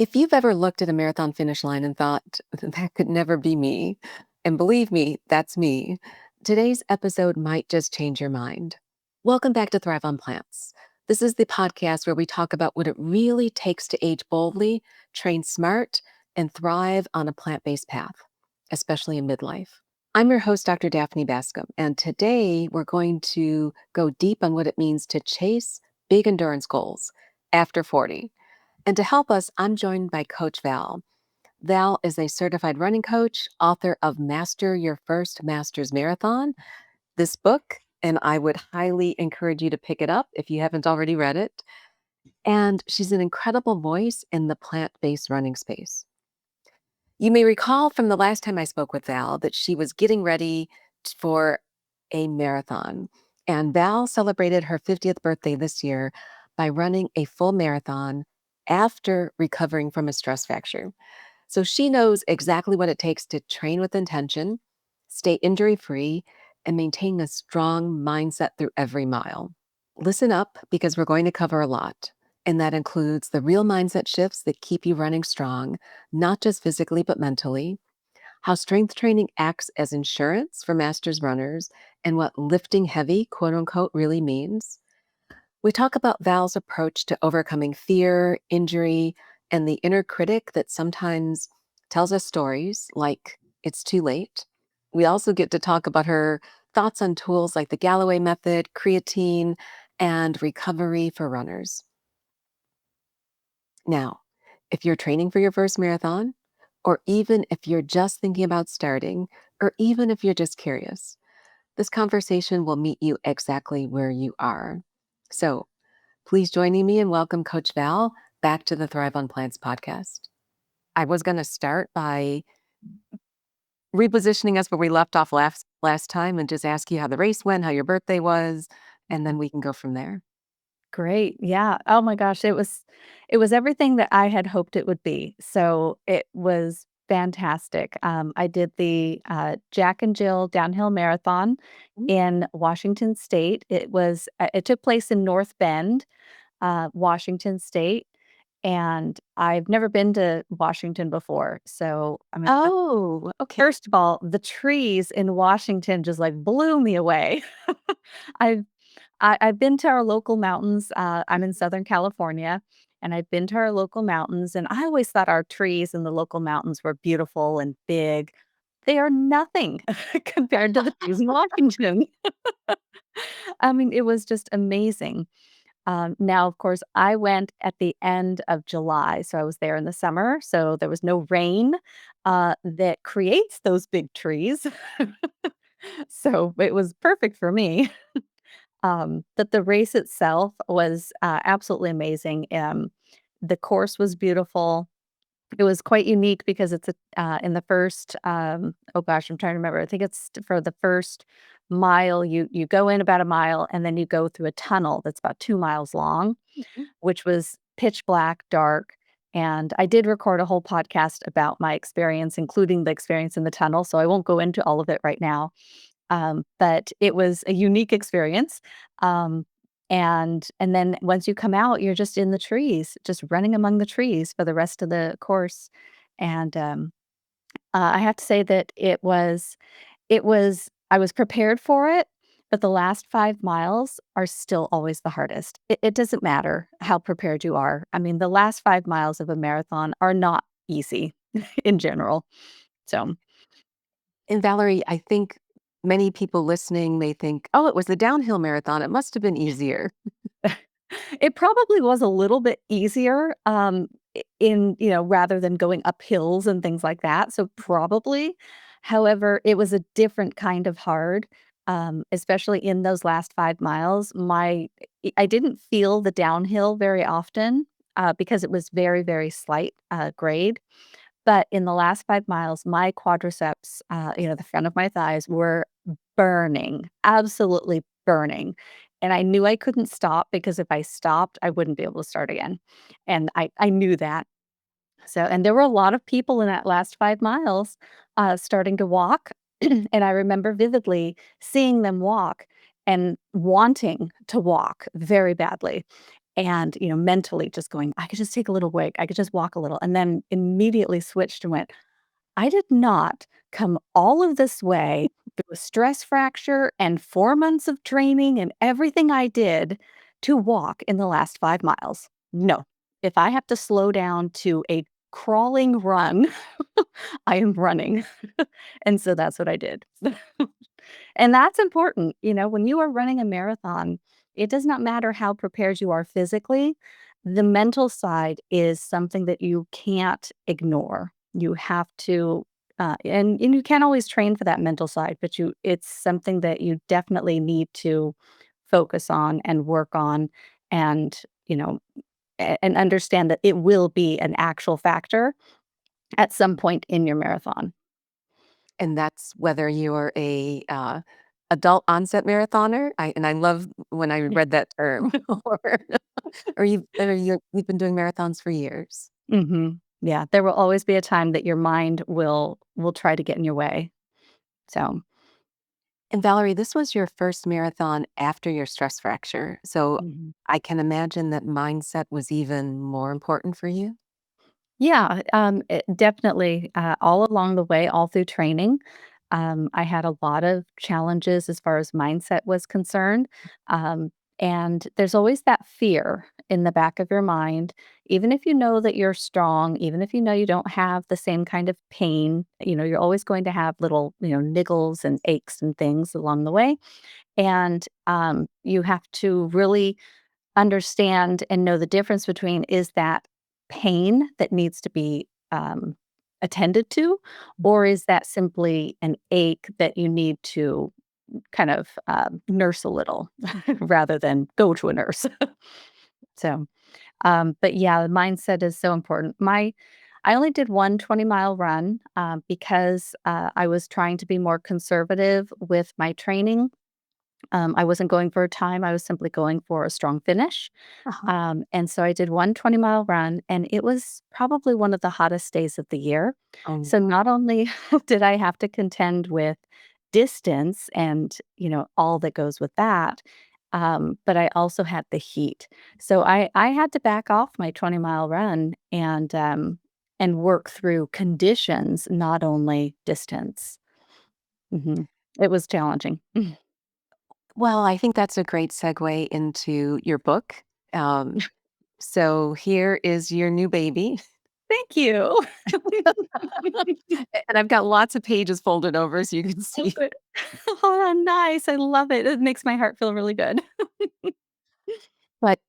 If you've ever looked at a marathon finish line and thought, that could never be me, and believe me, that's me, today's episode might just change your mind. Welcome back to Thrive on Plants. This is the podcast where we talk about what it really takes to age boldly, train smart, and thrive on a plant based path, especially in midlife. I'm your host, Dr. Daphne Bascom, and today we're going to go deep on what it means to chase big endurance goals after 40. And to help us, I'm joined by Coach Val. Val is a certified running coach, author of Master Your First Master's Marathon, this book, and I would highly encourage you to pick it up if you haven't already read it. And she's an incredible voice in the plant based running space. You may recall from the last time I spoke with Val that she was getting ready for a marathon. And Val celebrated her 50th birthday this year by running a full marathon after recovering from a stress fracture. So she knows exactly what it takes to train with intention, stay injury free, and maintain a strong mindset through every mile. Listen up because we're going to cover a lot. And that includes the real mindset shifts that keep you running strong, not just physically, but mentally, how strength training acts as insurance for masters runners, and what lifting heavy, quote unquote, really means. We talk about Val's approach to overcoming fear, injury, and the inner critic that sometimes tells us stories like it's too late. We also get to talk about her thoughts on tools like the Galloway method, creatine, and recovery for runners. Now, if you're training for your first marathon, or even if you're just thinking about starting, or even if you're just curious, this conversation will meet you exactly where you are. So, please join me and welcome Coach Val back to the Thrive on Plants podcast. I was going to start by repositioning us where we left off last time and just ask you how the race went, how your birthday was, and then we can go from there. Great. Yeah. Oh my gosh, it was everything that I had hoped it would be. So it was fantastic. I did the Jack and Jill downhill marathon Mm. in Washington State. It took place in North Bend, Washington State, and I've never been to Washington before. So I mean, Oh, okay. first of all, the trees in Washington just like blew me away. I've I've been to our local mountains. I'm in Southern California, and I've been to our local mountains, and I always thought our trees in the local mountains were beautiful and big. They are nothing compared to the trees in Washington. I mean, it was just amazing. Now, of course, I went at the end of July, so I was there in the summer, so there was no rain that creates those big trees. So it was perfect for me. But the race itself was, absolutely amazing. The course was beautiful. It was quite unique because in the first, oh gosh, I'm trying to remember. I think for the first mile, you go in about a mile and then you go through a tunnel that's about 2 miles long, Mhm. which was pitch black, dark. And I did record a whole podcast about my experience, including the experience in the tunnel. So I won't go into all of it right now. But it was a unique experience. Um, and then once you come out, you're just in the trees, just running among the trees for the rest of the course. And I have to say that it was I was prepared for it, but the last 5 miles are still always the hardest. It doesn't matter how prepared you are. I mean, the last 5 miles of a marathon are not easy in general. So And Valerie, I think many people listening may think, oh, it was the downhill marathon. It must have been easier. it probably was a little bit easier, rather than going up hills and things like that, so probably. However, it was a different kind of hard, especially in those last 5 miles. I didn't feel the downhill very often, because it was very, very slight, grade, but in the last 5 miles, my quadriceps, the front of my thighs were burning, absolutely burning. And I knew I couldn't stop because if I stopped, I wouldn't be able to start again. And I knew that. So, and there were a lot of people in that last 5 miles, starting to walk. And I remember vividly seeing them walk and wanting to walk very badly. and, mentally just going, I could just take a little break. I could just walk a little, and then immediately switched and went, I did not come all of this way through a stress fracture and 4 months of training and everything I did to walk in the last 5 miles. No. If I have to slow down to a crawling run, I am running. And so that's what I did. And that's important, when you are running a marathon, it does not matter how prepared you are physically. The mental side is something that you can't ignore. You have to, and you can't always train for that mental side, but it's something that you definitely need to focus on and work on, and you know, and understand that it will be an actual factor at some point in your marathon. And that's whether you're a, adult onset marathoner, I love when I read that term, you've been doing marathons for years. Mhm. Yeah, there will always be a time that your mind will try to get in your way. So, And Valerie, this was your first marathon after your stress fracture, so mhm. I can imagine that mindset was even more important for you? Yeah, definitely, all along the way, all through training, I had a lot of challenges as far as mindset was concerned, um, and there's always that fear in the back of your mind, even if you know that you're strong, even if you know you don't have the same kind of pain, you're always going to have little, niggles and aches and things along the way, and, you have to really understand and know the difference between, is that pain that needs to be, attended to, or is that simply an ache that you need to kind of, nurse a little rather than go to a nurse? So, but yeah, the mindset is so important. I only did one 20-mile run, because, I was trying to be more conservative with my training. I wasn't going for a time, I was simply going for a strong finish. Uh-huh. And so I did one 20-mile run, and it was probably one of the hottest days of the year. Um, So not only did I have to contend with distance and, all that goes with that, but I also had the heat. So I had to back off my 20-mile run and work through conditions, not only distance. Mhm. It was challenging. well, I think that's a great segue into your book. Um, so here is your new baby, Thank you. and I've got lots of pages folded over so you can Oh, see. good. Oh, nice. I love it. It makes my heart feel really good. But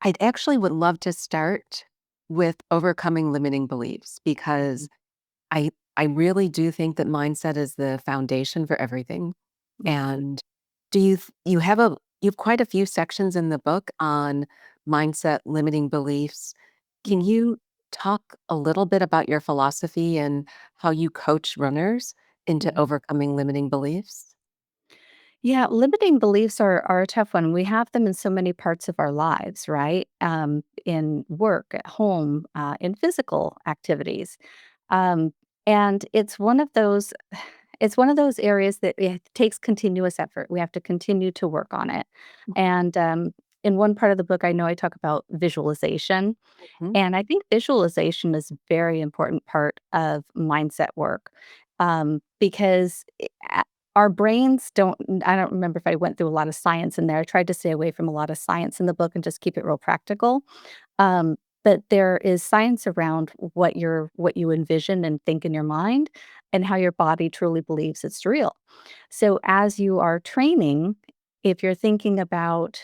I'd actually would love to start with overcoming limiting beliefs because Mhm, I really do think that mindset is the foundation for everything. mhm, And you have quite a few sections in the book on mindset, limiting beliefs. Can mhm, you talk a little bit about your philosophy and how you coach runners into mhm. overcoming limiting beliefs? Yeah, limiting beliefs are a tough one. We have them in so many parts of our lives, right? In work, at home, in physical activities. Um, and it's one of those areas that it takes continuous effort. We have to continue to work on it. And in one part of the book, I know I talk about visualization. Mhm. And I think visualization is a very important part of mindset work, because our brains don't, I don't remember if I went through a lot of science in there. I tried to stay away from a lot of science in the book and just keep it real practical. Um, but there is science around what you envision and think in your mind and how your body truly believes it's real. So as you are training, if you're thinking about,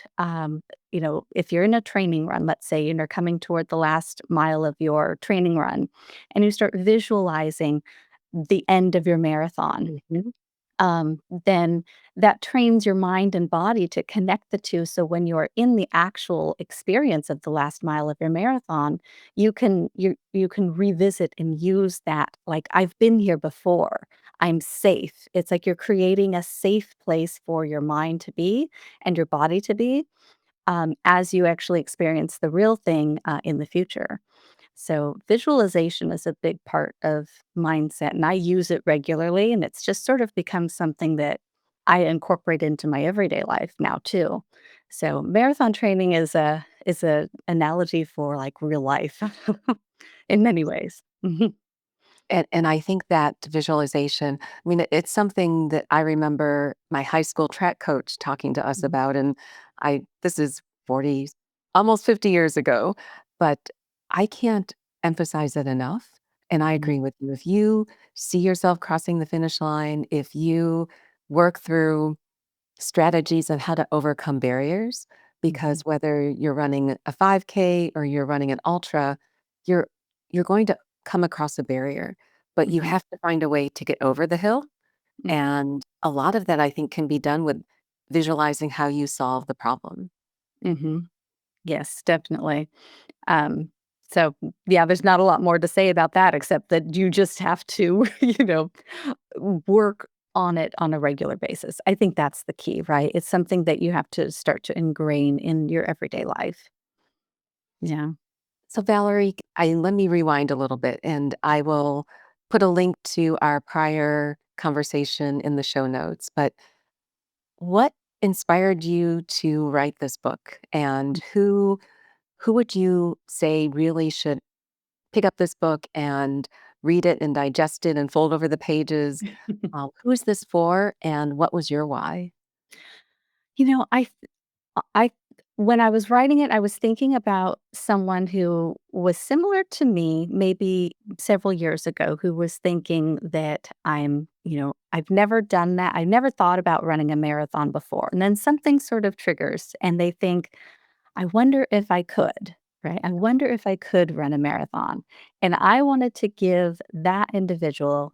if you're in a training run, let's say, and you're coming toward the last mile of your training run, and you start visualizing the end of your marathon, Mhm. then that trains your mind and body to connect the two. So when you're in the actual experience of the last mile of your marathon, you can revisit and use that. Like, I've been here before. I'm safe. It's like you're creating a safe place for your mind to be and your body to be, as you actually experience the real thing in the future. So, visualization is a big part of mindset, and I use it regularly. And it's just sort of become something that I incorporate into my everyday life now, too. So, marathon training is a analogy for, like, real life in many ways. Mhm, And I think that visualization, I mean, it's something that I remember my high school track coach talking to us mhm, about, and this is 40, almost 50 years ago, but I can't emphasize it enough, and I mhm, agree with you. If you see yourself crossing the finish line, if you work through strategies on how to overcome barriers, because mhm, whether you're running a 5K or you're running an ultra, you're you're going to come across a barrier, but you mhm, have to find a way to get over the hill, mhm, and a lot of that I think can be done with visualizing how you solve the problem. mhm. Yes, definitely. Um, so, yeah, there's not a lot more to say about that except that you just have to, work on it on a regular basis. I think that's the key, right? It's something that you have to start to ingrain in your everyday life. Yeah. So Valerie, I let me rewind a little bit, and I will put a link to our prior conversation in the show notes, but what inspired you to write this book, and who would you say really should pick up this book and read it and digest it and fold over the pages? Who is this for, and what was your why? You know, I when I was writing it, I was thinking about someone who was similar to me maybe several years ago who was thinking that I've never done that. I never thought about running a marathon before. And then something sort of triggers and they think, I wonder if I could, right? I wonder if I could run a marathon. And I wanted to give that individual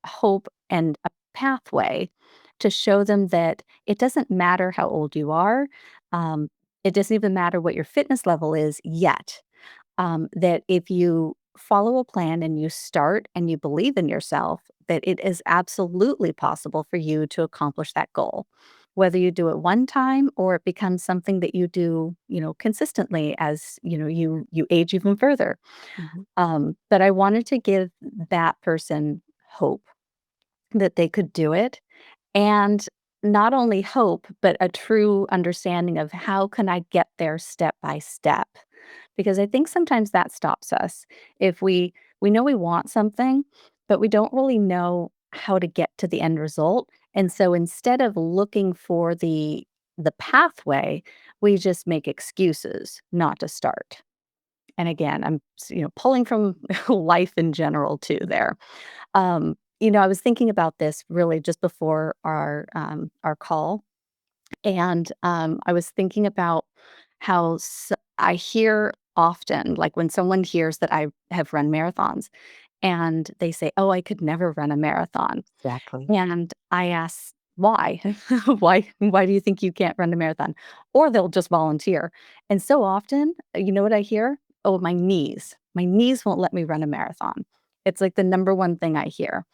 hope and a pathway to show them that it doesn't matter how old you are. Um, it doesn't even matter what your fitness level is yet. That if you follow a plan and you start and you believe in yourself, that it is absolutely possible for you to accomplish that goal. Whether you do it one time or it becomes something that you do, consistently as you age even further. Mhm, But I wanted to give that person hope that they could do it, and not only hope, but a true understanding of how can I get there step by step? Because I think sometimes that stops us. If we know we want something, but we don't really know how to get to the end result. And so instead of looking for the pathway, we just make excuses not to start. And again, pulling from life in general too there. I was thinking about this really just before our call, and I was thinking about how I hear often, like when someone hears that I have run marathons, and they say, "Oh, I could never run a marathon," exactly. and I ask, "Why? Why do you think you can't run a marathon?" Or they'll just volunteer, and so often, you know what I hear? "Oh, my knees. My knees won't let me run a marathon." It's like the number one thing I hear.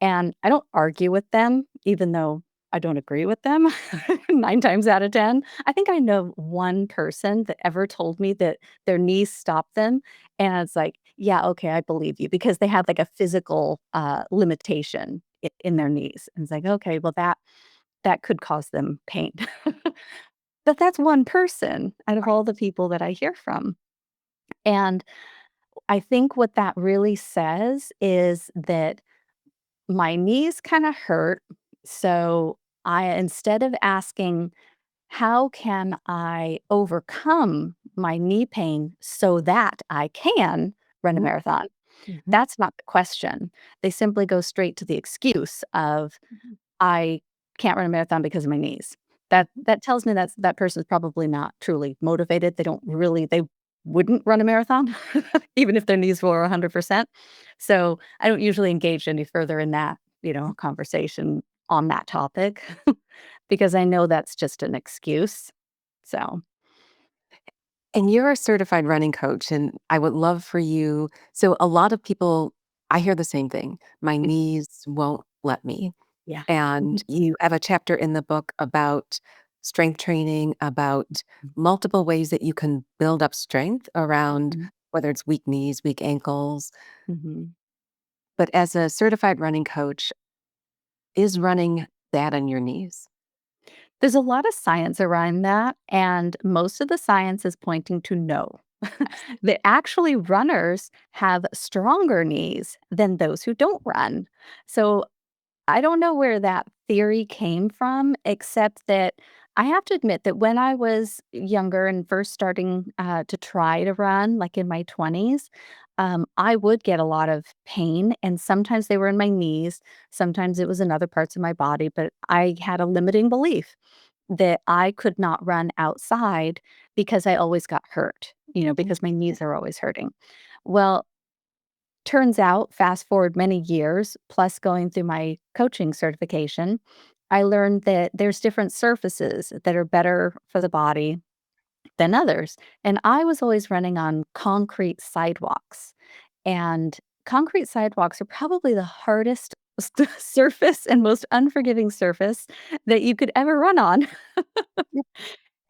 And I don't argue with them, even though I don't agree with them 9 times out of 10. I think I know one person that ever told me that their knees stopped them, and it's like, "Yeah, okay, I believe you," because they have, like, a physical, limitation in their knees. And it's like, "Okay, well, that could cause them pain." But that's one person out of all the people that I hear from. And I think what that really says is that my knees kinda hurt, so I instead of asking, "How can I overcome my knee pain so that I can run a Mhm, marathon?" mhm, That's not the question. They simply go straight to the excuse of, mhm, I can't run a marathon because of my knees. That tells me that person's probably not truly motivated. They wouldn't run a marathon even if their knees were 100%. So, I don't usually engage any further in that, mhm. conversation on that topic because I know that's just an excuse. So, And you're a certified running coach, and I would love for you, so a lot of people, I hear the same thing, "My mhm, knees won't let me." yeah. And Mhm, you have a chapter in the book about strength training, about multiple ways that you can build up strength around mhm, whether it's weak knees, weak ankles. mhm. But as a certified running coach, is running bad on your knees? There's a lot of science around that, and most of the science is pointing to no. Yes. That actually runners have stronger knees than those who don't run. So I don't know where that theory came from, except that I have to admit that when I was younger and first starting to try to run, like in my 20s, I would get a lot of pain, and sometimes they were in my knees, sometimes it was in other parts of my body, but I had a limiting belief that I could not run outside because I always got hurt, Mm. because my knees are always hurting. Well, turns out, fast forward many years, plus going through my coaching certification, I learned that there's different surfaces that are better for the body than others. And I was always running on concrete sidewalks. And concrete sidewalks are probably the hardest surface and most unforgiving surface that you could ever run on. Yep.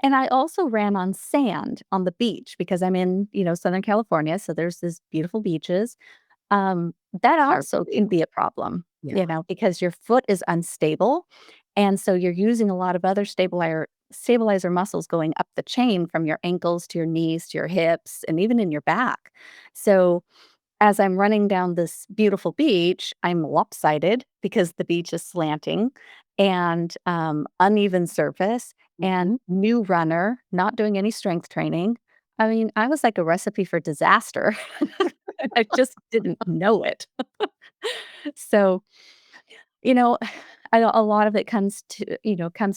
And I also ran on sand on the beach because I'm in, Southern California. So there's this beautiful beaches. That Hard also to can do. be a problem, Yeah. because your foot is unstable, and so you're using a lot of other stabilizer muscles going up the chain from your ankles to your knees to your hips and even in your back. So as I'm running down this beautiful beach, I'm lopsided because the beach is slanting and uneven surface and Mhm. new runner, not doing any strength training. I mean, I was like a recipe for disaster. I just didn't know it. So, you know, a lot of it comes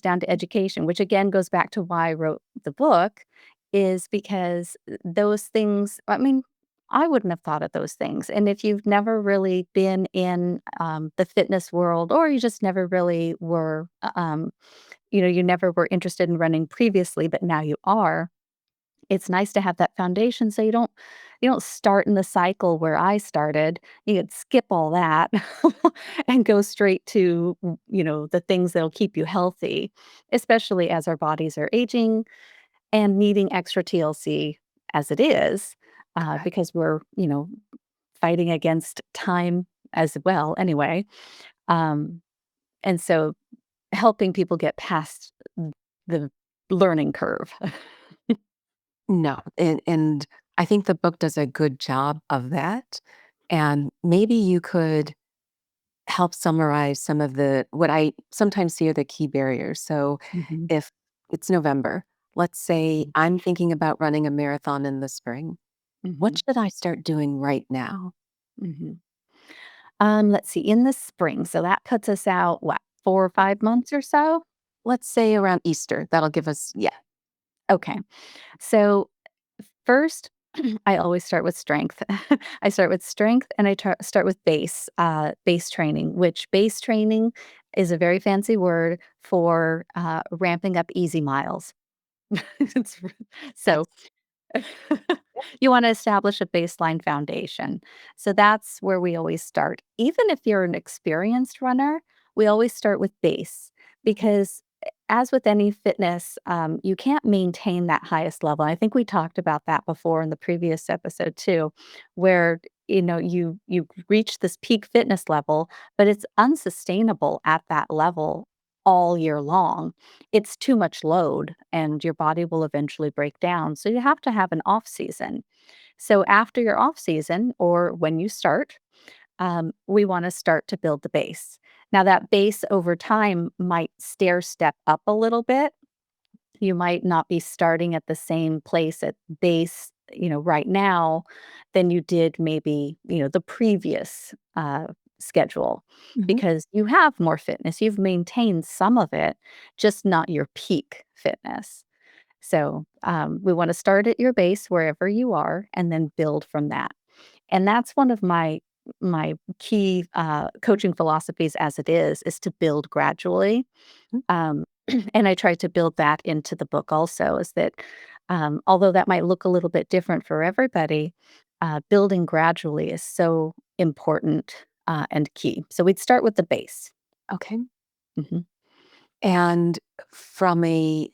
down to education, which again goes back to why I wrote the book, is because those things, I mean, I wouldn't have thought of those things. And if you've never really been in the fitness world, or you just never really were, you never were interested in running previously, but now you are, it's nice to have that foundation so you don't start in the cycle where I started. You could skip all that and go straight to, the things that'll keep you healthy, especially as our bodies are aging and needing extra TLC as it is, Correct. because we're, fighting against time as well anyway. Um, and so helping people get past the learning curve. No, and I think the book does a good job of that, and maybe you could help summarize some of the what I sometimes see are the key barriers. So, Mhm. if it's November, let's say I'm thinking about running a marathon in the spring. What Mhm. should I start doing right now? Mhm. Let's see, in the spring, so that puts us out, what, 4 or 5 months or so? Let's say around Easter. That'll give us yeah. Okay. So, first, I always start with strength. I start with strength and start with base training, which base training is a very fancy word for, ramping up easy miles. It's r so That's you want to establish a baseline foundation. So that's where we always start. Even if you're an experienced runner, we always start with base because, as with any fitness, you can't maintain that highest level. I think we talked about that before in the previous episode too, where you reach this peak fitness level, but it's unsustainable at that level all year long. It's too much load and your body will eventually break down. So you have to have an off season. So after your off season or when you start, we want to start to build the base. Now, that base over time might stair step up a little bit. You might not be starting at the same place at base, right now than you did maybe, the previous schedule mhm. because you have more fitness. You've maintained some of it, just not your peak fitness. So we want to start at your base wherever you are and then build from that. And that's one of my key coaching philosophies as it is to build gradually. Mm. um, and I try to build that into the book also, is that although that might look a little bit different for everybody, building gradually is so important and key. So we'd start with the base. Okay. Mhm. And from a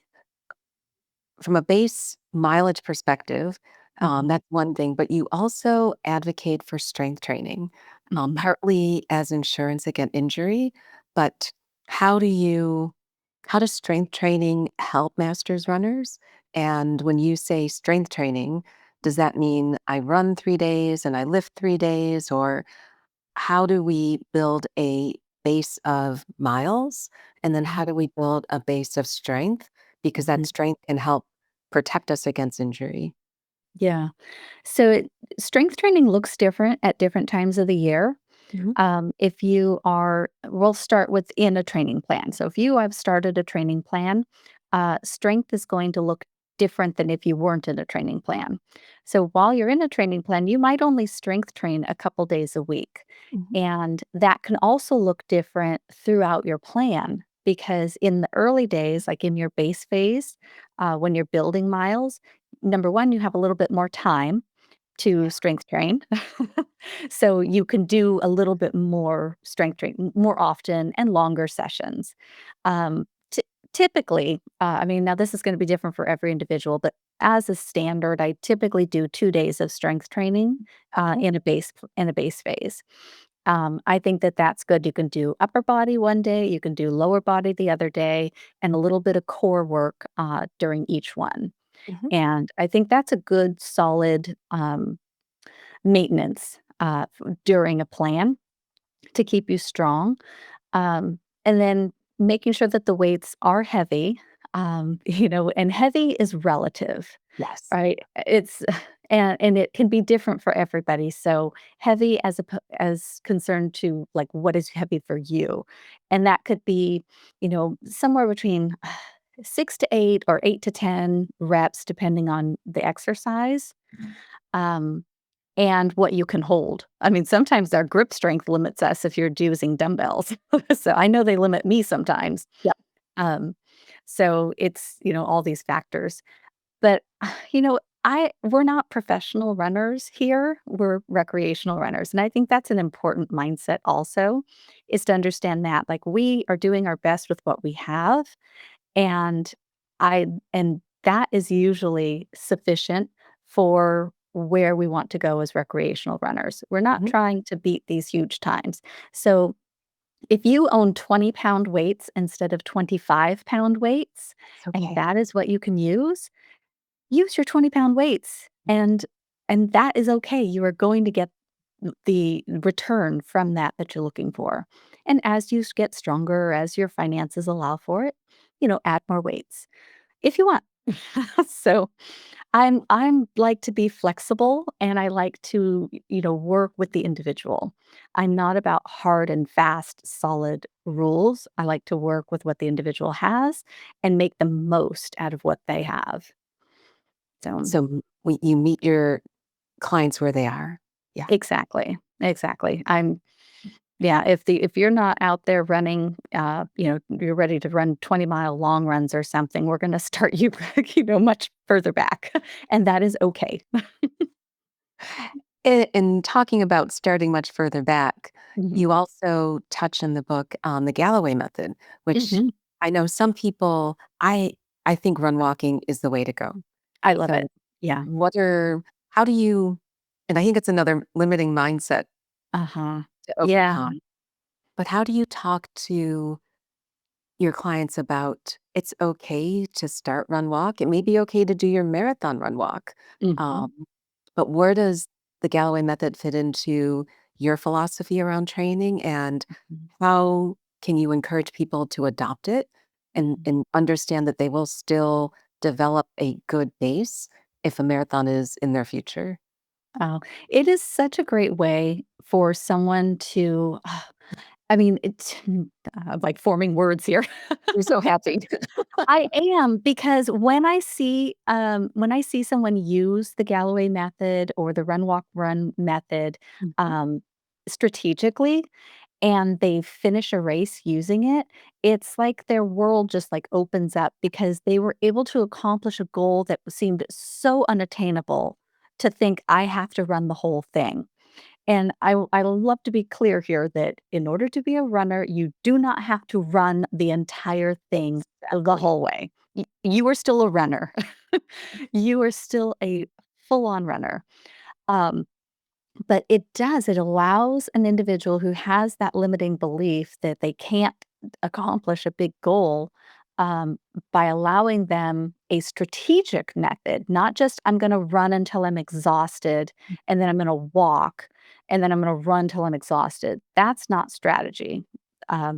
from a base mileage perspective, Mhm. that's one thing, but you also advocate for strength training, Mhm. partly as insurance against injury. But how do you? How does strength training help masters runners? And when you say strength training, does that mean I run 3 days and I lift 3 days? Or how do we build a base of miles? And then how do we build a base of strength? Because that Mhm. strength can help protect us against injury. Yeah. So strength training looks different at different times of the year. Mhm. If you are, we'll start within a training plan. So if you have started a training plan, strength is going to look different than if you weren't in a training plan. So while you're in a training plan, you might only strength train a couple days a week. Mhm. And that can also look different throughout your plan because in the early days, like in your base phase, when you're building miles, number one, you have a little bit more time to strength train. So you can do a little bit more strength training more often and longer sessions. Typically, I mean, now this is going to be different for every individual, but as a standard, I typically do 2 days of strength training Okay. in a base phase. I think that that's good. You can do upper body one day, you can do lower body the other day, and a Mhm. little bit of core work during each one. Mhm. And I think that's a good, solid maintenance during a plan to keep you strong. And then making sure that the weights are heavy, and heavy is relative, Yes. right? It's and it can be different for everybody. So heavy as concerned to like what is heavy for you, and that could be, somewhere between 6 to 8 or 8 to 10 reps, depending on the exercise. Um, and what you can hold. I mean, sometimes our grip strength limits us if you're using dumbbells. So I know they limit me sometimes. Yep. Um, so it's, all these factors. But we're not professional runners here. We're recreational runners. And I think that's an important mindset also is to understand that like we are doing our best with what we have and and that is usually sufficient for where we want to go as recreational runners. We're not Mhm. trying to beat these huge times. So, if you own 20-pound weights instead of 25-pound weights, It's and okay. that is what you can use your 20-pound weights, and that is okay. You are going to get the return from that you're looking for. And as you get stronger, as your finances allow for it, add more weights if you want. So I'm like to be flexible and I like to, work with the individual. I'm not about hard and fast, solid rules. I like to work with what the individual has and make the most out of what they have. So So you meet your clients where they are. Yeah. exactly. Exactly. Yeah, if you're not out there running, you're ready to run 20-mile long runs or something, we're gonna start you, much further back, and that is okay. In talking about starting much further back, Mhm. you also touch in the book on the Galloway method, which Mhm. I know some people I think run walking is the way to go. I love it. So Yeah. what are how do you and I think it's another limiting mindset Uh-huh. to Yeah. overcome, but how do you talk to your clients about it's okay to start run walk? It may be okay to do your marathon run walk. Mhm. Um, but where does the Galloway method fit into your philosophy around training and Mhm. how can you encourage people to adopt it Mhm. and understand that they will still develop a good base if a marathon is in their future? Oh, it is such a great way for someone to I mean, it's like forming words here. You're so happy. I am because when I see someone use the Galloway method or the run walk run method Mhm. um, strategically, and they finish a race using it, it's like their world just like opens up because they were able to accomplish a goal that seemed so unattainable to think I have to run the whole thing. And I love to be clear here that in order to be a runner, you do not have to run the entire thing the Exactly. whole way. You are still a runner. You are still a full-on runner. Um, but it allows an individual who has that limiting belief that they can't accomplish a big goal, um, by allowing them a strategic method, not just I'm going to run until I'm exhausted and then I'm going to walk and then I'm going to run till I'm exhausted. That's not strategy.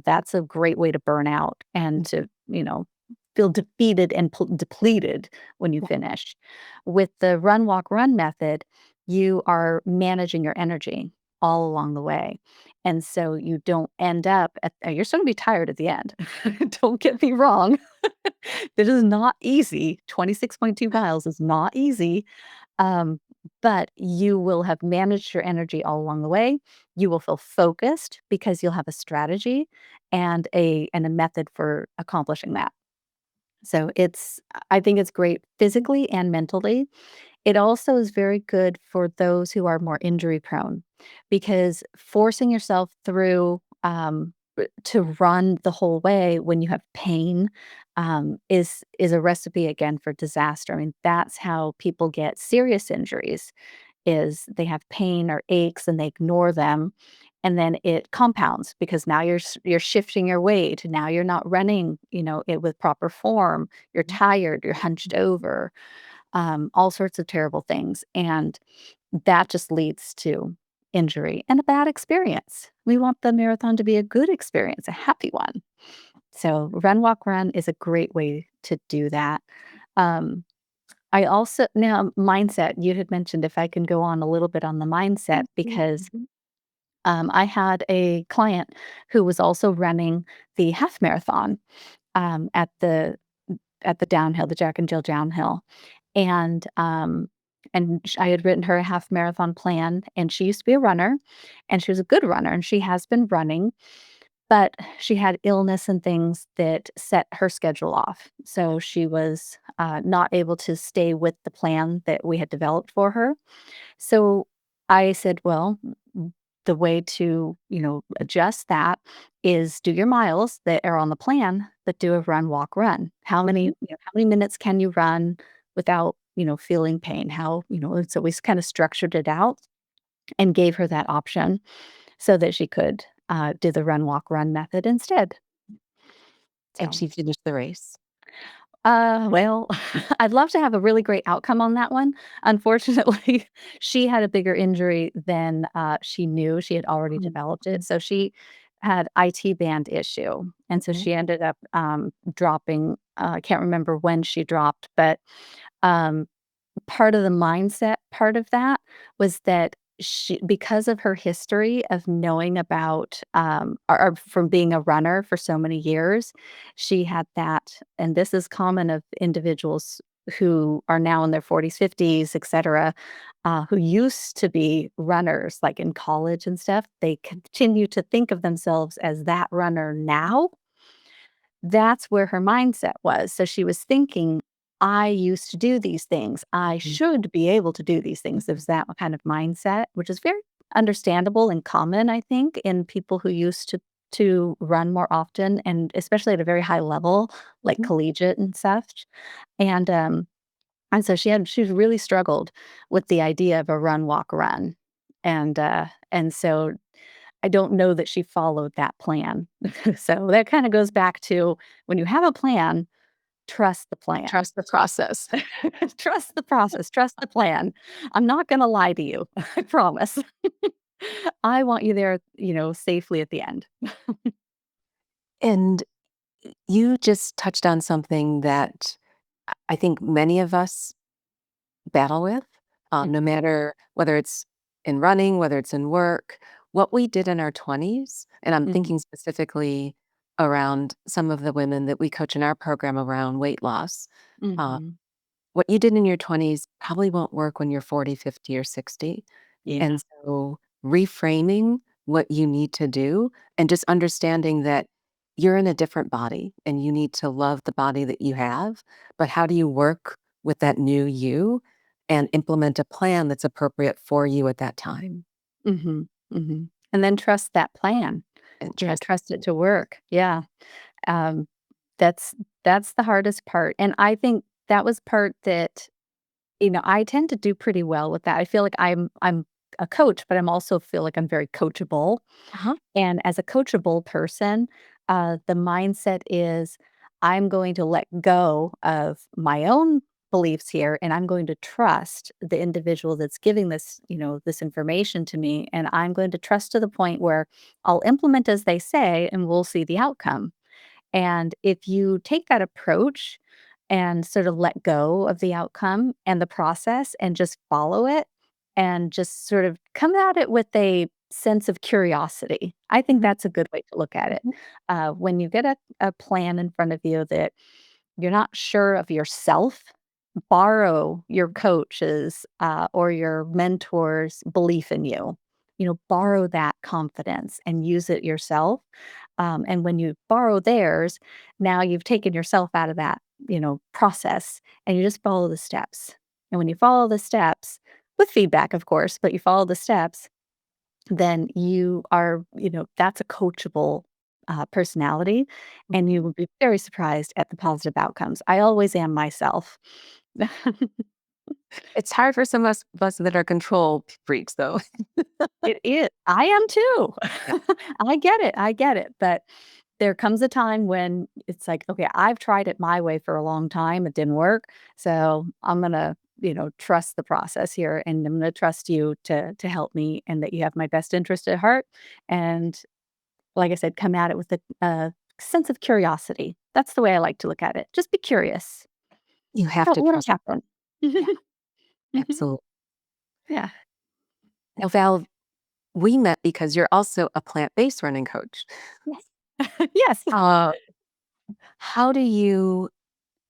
That's a great way to burn out and Mm. to, feel defeated and depleted when you Yeah. finish. With the run, walk, run method, you are managing your energy all along the way. And so you don't end up you're still gonna be tired at the end. Don't get me wrong. This is not easy. 26.2 miles is not easy. Um, but you will have managed your energy all along the way. You will feel focused because you'll have a strategy and a method for accomplishing that. So I think it's great physically and mentally. It also is very good for those who are more injury prone because forcing yourself through to run the whole way when you have pain is a recipe again for disaster. I mean, that's how people get serious injuries is they have pain or aches and they ignore them and then it compounds because now you're shifting your weight. Now you're not running, it with proper form. You're tired, you're hunched over, all sorts of terrible things. And that just leads to injury and a bad experience. We want the marathon to be a good experience, a happy one. So, run, walk, run is a great way to do that. Um, I also, now, mindset, you had mentioned if I can go on a little bit on the mindset, because Mhm. I had a client who was also running the half marathon um, at the at the downhill, the Jack and Jill downhill. And I had written her a half marathon plan, and she used to be a runner, and she was a good runner, and she has been running, but she had illness and things that set her schedule off. So she was not able to stay with the plan that we had developed for her. So I said, well, the way to, adjust that is do your miles that are on the plan, but do a run, walk, run. Mhm. How many minutes can you run without, feeling pain? So we kind of structured it out and gave her that option so that she could do the run, walk, run method instead. And So she finished the race. well, I'd love to have a really great outcome on that one. Unfortunately, she had a bigger injury than, she knew. She had already Mm. developed it. So she had IT band issue, and so Okay. she ended up, dropping, I can't remember when she dropped, but, um part of the mindset part of that was that she because of her history of knowing about, or from being a runner for so many years, she had that and this is common of individuals who are now in their 40s, 50s, etcetera, who used to be runners, like, in college and stuff. They continue to think of themselves as that runner now. That's where her mindset was. So she was thinking, I used to do these things. I Mm. should be able to do these things. There's that kind of mindset, which is very understandable and common, I think, in people who used to run more often and especially at a very high level, like Mhm. collegiate and such. And and so she really struggled with the idea of a run, walk, run. And so I don't know that she followed that plan. So that kinda goes back to when you have a plan, trust the plan. Trust the process. Trust the process, trust the plan. I'm not gonna lie to you, I promise. I want you there, safely at the end. And you just touched on something that I think many of us battle with, no Mhm, matter whether it's in running, whether it's in work, what we did in our 20s, and I'm mhm, thinking specifically around some of the women that we coach in our program around weight loss. Uh, mhm. what you did in your 20s probably won't work when you're 40, 50, or 60. Yeah. And so reframing what you need to do and just understanding that you're in a different body and you need to love the body that you have. But how do you work with that new you and implement a plan that's appropriate for you at that time Mhm, mhm. And then trust that plan. and Yeah, trust? trust it to work. Yeah. Um, that's that's the hardest part, and I think that was part that I tend to do pretty well with that. I feel like I'm a coach, but I'm also feel like I'm very coachable. Uh-huh. And as a coachable person, the mindset is I'm going to let go of my own beliefs here and I'm going to trust the individual that's giving this, this information to me. And I'm going to trust to the point where I'll implement as they say and we'll see the outcome. And if you take that approach and sort of let go of the outcome and the process and just follow it and just sort of come at it with a sense of curiosity, I think Mhm, that's a good way to look at it. mhm, When you get a plan in front of you that you're not sure of yourself, borrow your coach's or your mentor's belief in you. Borrow that confidence and use it yourself. And when you borrow theirs, now you've taken yourself out of that, process and you just follow the steps. And when you follow the steps, with feedback, of course, but you follow the steps, then you are, that's a coachable personality. And you mhm. will be very surprised at the positive outcomes. I always am myself. It's hard for some of us that are control freaks, though. It is. I am too. Yeah. I get it, but there comes a time when it's like, "Okay, I've tried it my way for a long time, it didn't work, so I'm gonna, trust the process here, and I'm gonna trust you to help me and that you have my best interest at heart." And like I said, come at it with a sense of curiosity. That's the way I like to look at it. Just be curious. You have How to what'll trust. happen? Yeah, Mhm. absolutely. Yeah. Now, Val, we met because you're also a plant-based running coach. Yes. Yes. Uh, how do you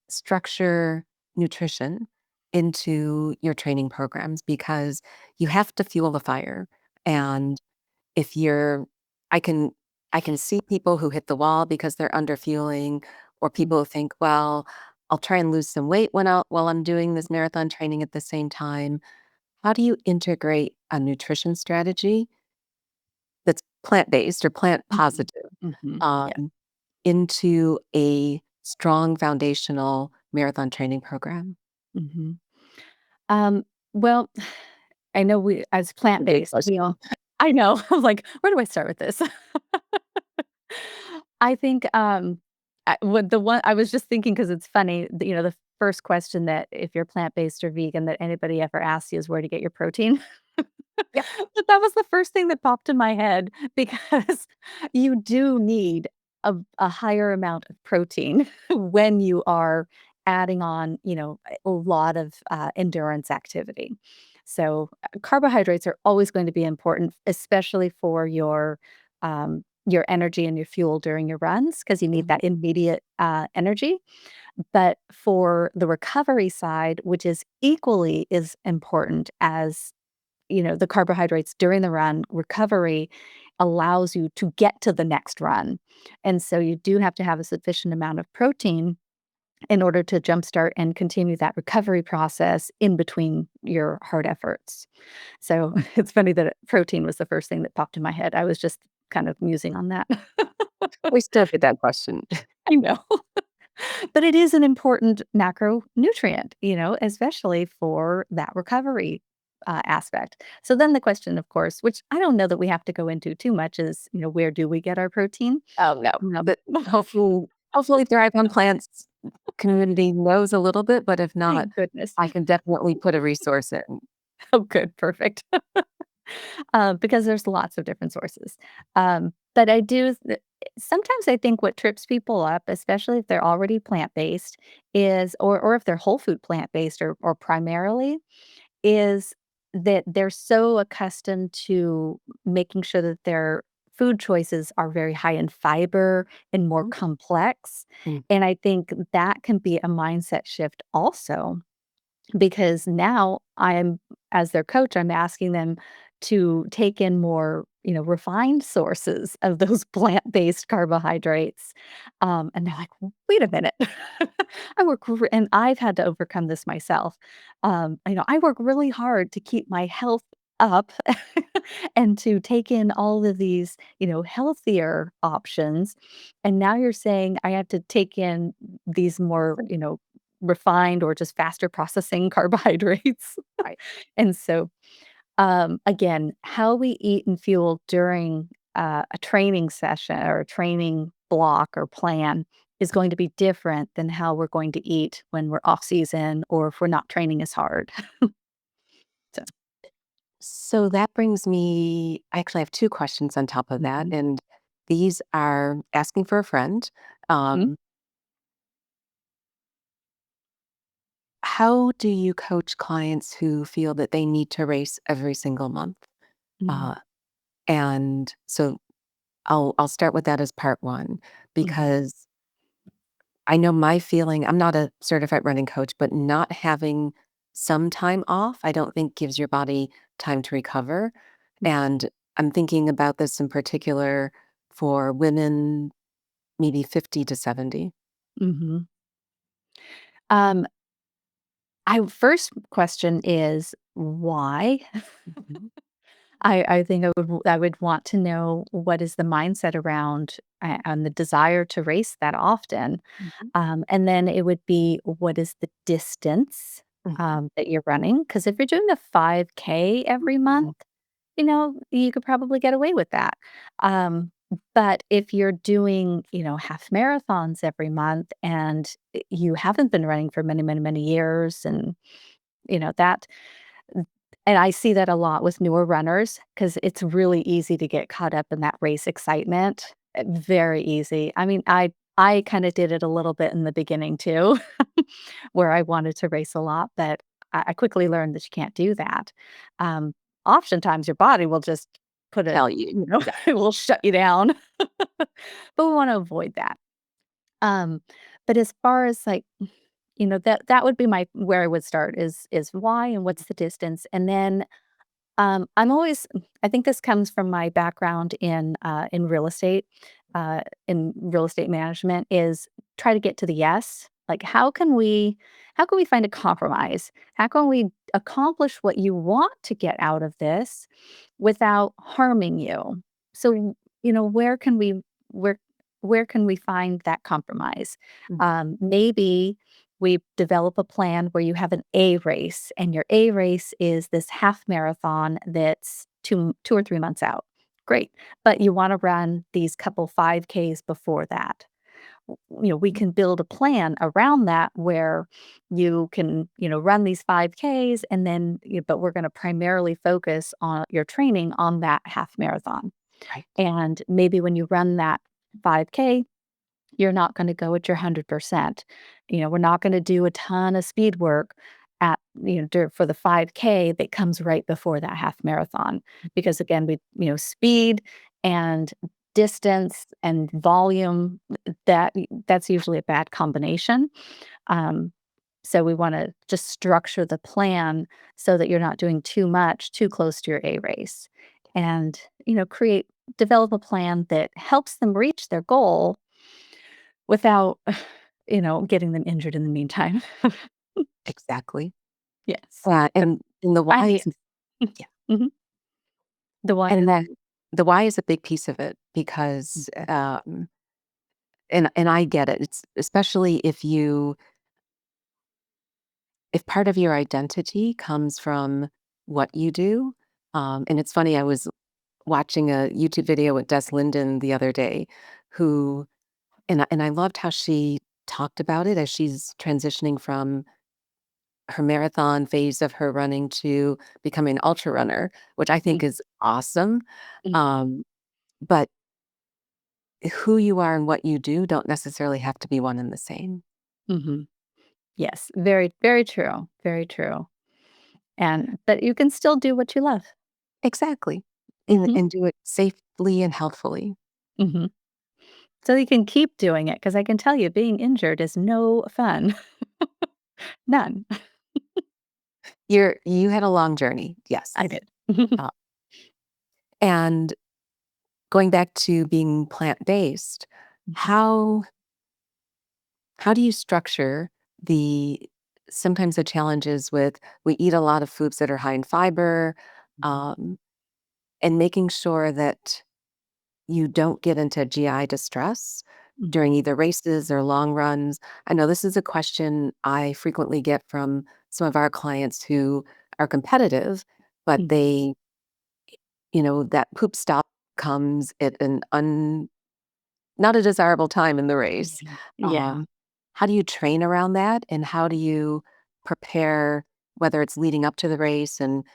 structure nutrition into your training programs? Because you have to fuel the fire. And if you're I can I can see people who hit the wall because they're under fueling, or Mm, people who think, well, I'll try and lose some weight while I'm doing this marathon training at the same time. How do you integrate a nutrition strategy that's plant-based or plant mhm, positive, mhm. Yes. um, into a strong foundational marathon training program? Mhm. Um, well, I know we as Big plant-based, question. I know. I was like, "Where do I start with this?" I think, what the one I was just thinking because it's funny, the first question that if you're plant-based or vegan that anybody ever asks you is where to get your protein. Yep. But that was the first thing that popped in my head because you do need a higher amount of protein when you are adding on, a lot of endurance activity. So carbohydrates are always going to be important, especially for your energy and your fuel during your runs because you need Mhm. that immediate energy. But for the recovery side, which is equally as important as the carbohydrates during the run, recovery allows you to get to the next run. And so you do have to have a sufficient amount of protein in order to jumpstart and continue that recovery process in between your hard efforts. So it's funny that protein was the first thing that popped in my head. I was just kind of musing on that. We still get that question. I know. But it is an important macronutrient, especially for that recovery aspect. So then the question, of course, which I don't know that we have to go into too much, is where do we get our protein? Oh, no. Um, But hopefully Thrive on Plants community knows a little bit, but if not, Thank goodness. I can definitely put a resource in. Oh, good, perfect. Because there's lots of different sources. But sometimes I think what trips people up, especially if they're already plant based, is or if they're whole food plant based or primarily, is that they're so accustomed to making sure that their food choices are very high in fiber and more Mhm. complex. Mm. And I think that can be a mindset shift also because now as their coach, I'm asking them to take in more, refined sources of those plant-based carbohydrates. And they're like, wait a minute. And I've had to overcome this myself. I work really hard to keep my health up and to take in all of these, healthier options. And now you're saying I have to take in these more, refined or just faster processing carbohydrates. Right. And so, again, how we eat and fuel during a training session or a training block or plan is going to be different than how we're going to eat when we're off season or if we're not training as hard. So, So that brings me I actually have 2 questions on top of that, mhm, and these are asking for a friend. mhm, Um, how do you coach clients who feel that they need to race every single month? mhm, Uh, and so I'll start with that as part 1 mhm, because I know my feeling I'm not a certified running coach, but not having some time off, I don't think gives your body time to recover, and I'm thinking about this in particular for women maybe 50 to 70. mhm. Um, I first question is why? Mhm, I think I would want to know what is the mindset around and the desire to race that often. mhm, And then it would be what is the distance mhm, that you're running? Because if you're doing a 5K every month, mhm, you could probably get away with that. Um, but if you're doing, half marathons every month and you haven't been running for many, many, many years, and that and I see that a lot with newer runners because it's really easy to get caught up in that race excitement, very easy. I mean, I kinda did it a little bit in the beginning too, where I wanted to race a lot, but I quickly learned that you can't do that. Um, Oftentimes, your body will just put a tell you. Yeah. it will shut you down, but we wanna avoid that. Um, but as far as, like, that would be my where I would start is why and what's the distance, and then I'm always I think this comes from my background in real estate management, is try to get to the yes. Like, how can we find a compromise? How can we accomplish what you want to get out of this without harming you? So, where where can we find that compromise? Mm, Maybe we develop a plan where you have an A race, and your A race is this half marathon that's 2 or 3 months out. Great. But you want to run these couple 5Ks before that. We can build a plan around that where you can, run these 5Ks, and then, but we're going to primarily focus on your training on that half marathon. right. And maybe when you run that 5K, you're not gonna go at your 100%. We're not gonna do a ton of speed work for the 5K that comes right before that half marathon, because again, speed and distance and volume, that's usually a bad combination. Um, so we wanna just structure the plan so that you're not doing too much too close to your A race, and, develop a plan that helps them reach their goal without, getting them injured in the meantime. Exactly. Yes. So, And the why finding is it. yeah, Mhm. The why and is then the why is a big piece of it because, Mhm, and I get it. It's especially if part of your identity comes from what you do. And it's funny, I was watching a YouTube video with Des Linden the other day, who and I loved how she talked about it as she's transitioning from her marathon phase of her running to becoming an ultra runner, which I mhm, think is awesome. mhm, Um, but who you are and what you do don't necessarily have to be one and the same. mhm. Yes, very, very true, very true. But you can still do what you love. Exactly. And Mhm, and do it safely and healthfully. mhm. So you can keep doing it, because I can tell you being injured is no fun. None. You had a long journey, I yes. did. Uh, and going back to being plant-based, Mhm, how how do you structure the sometimes the challenges with we eat a lot of foods that are high in fiber, mhm, um, and making sure that you don't get into GI distress mhm, during either races or long runs? I know this is a question I frequently get from some of our clients who are competitive, but mhm, that poop stop comes at an not a desirable time in the race. Mhm. Yeah. Um, how do you train around that, and how do you prepare, whether it's leading up to the race and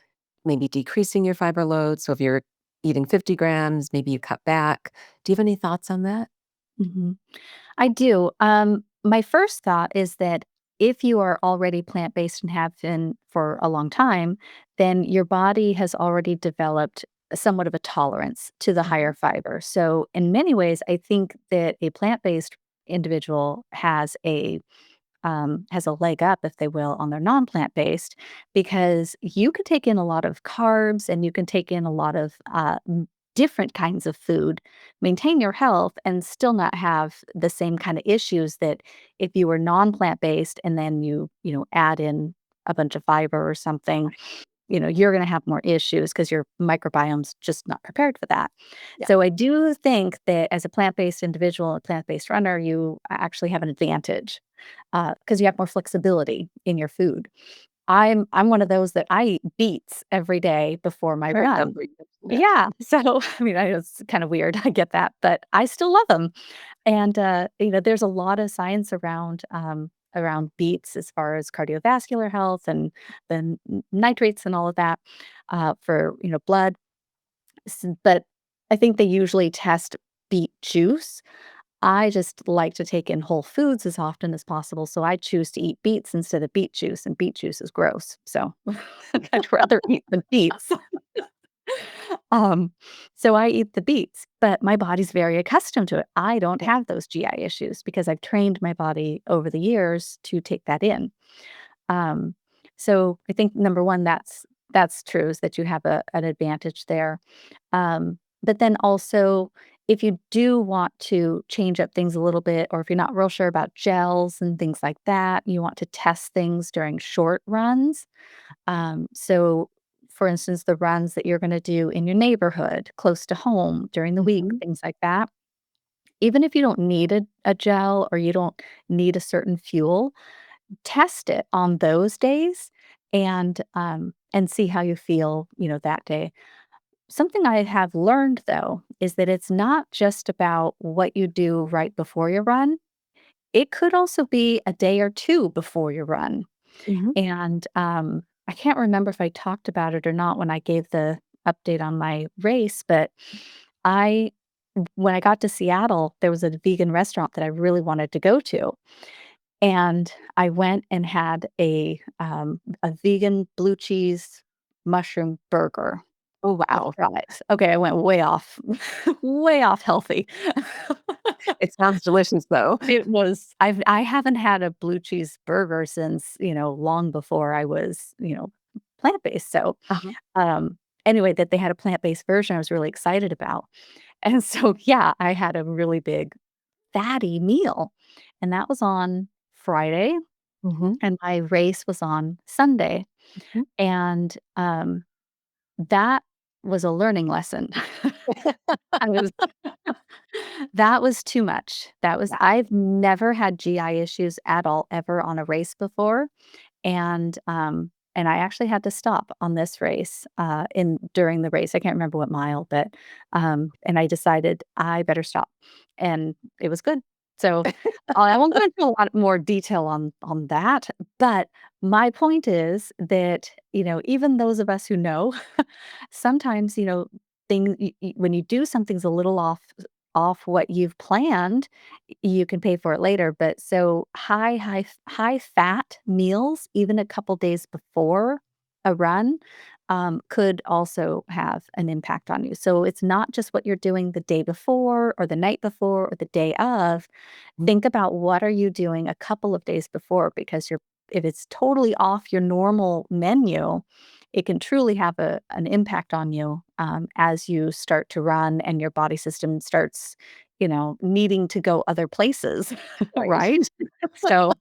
maybe decreasing your fiber load? So if you're eating 50 grams, maybe you cut back. Do you have any thoughts on that? Mhm. I do. My first thought is that if you are already plant-based and have been for a long time, then your body has already developed somewhat of a tolerance to the higher Mhm. fiber. So in many ways, I think that a plant-based individual has a leg up, if they will, on their non-plant based, because you can take in a lot of carbs and you can take in a lot of different kinds of food, maintain your health, and still not have the same kind of issues that if you were non-plant based and then you add in a bunch of fiber or something, you're going to have more issues because your microbiome's just not prepared for that. Yeah. So I do think that as a plant-based individual, a plant-based runner, you actually have an advantage because you have more flexibility in your food. I'm one of those that I eat beets every day before my Very run. healthy. Yeah. Yeah, so I mean, I know it's kind of weird. I get that, but I still love them. And there's a lot of science around beets as far as cardiovascular health and the nitrates and all of that for blood. But I think they usually test beet juice. I just like to take in whole foods as often as possible, so I choose to eat beets instead of beet juice, and beet juice is gross, so I'd rather eat the beets. Um, so I eat the beets, but my body's very accustomed to it. I don't Yeah. have those GI issues because I've trained my body over the years to take that in. Um, so I think number one, that's true, is that you have an advantage there. But then also, if you do want to change up things a little bit, or if you're not real sure about gels and things like that, you want to test things during short runs. So, for instance, the runs that you're going to do in your neighborhood, close to home during the week, Mhm. things like that. Even if you don't need a gel or you don't need a certain fuel, test it on those days and see how you feel, that day. Something I have learned though is that it's not just about what you do right before your run. It could also be a day or two before your run. Mhm. And I can't remember if I talked about it or not when I gave the update on my race, but I when I got to Seattle, there was a vegan restaurant that I really wanted to go to. And I went and had a vegan blue cheese mushroom burger Oh, with wow. fries. Okay, I went way off way off healthy. It sounds delicious, though. I haven't had a blue cheese burger since, long before I was, plant-based, so, Uh-huh. um, anyway, that they had a plant-based version I was really excited about, and so, yeah, I had a really big fatty meal, and that was on Friday, Mhm. and my race was on Sunday, Mhm. and, that was a learning lesson. I was That was too much. Yeah. I've never had GI issues at all ever on a race before, and I actually had to stop on this race, in during the race. I can't remember what mile, but, and I decided I better stop, and it was good. So, I won't go into a lot more detail on that, but my point is that, even those of us who know, sometimes, thing when you do something's a little off what you've planned, you can pay for it later, but so high fat meals, even a couple days before a run, could also have an impact on you. So it's not just what you're doing the day before or the night before or the day of. Mhm. Think about what are you doing a couple of days before because if it's totally off your normal menu, it can truly have an impact on you as you start to run and your body system starts, needing to go other places, Right. right? So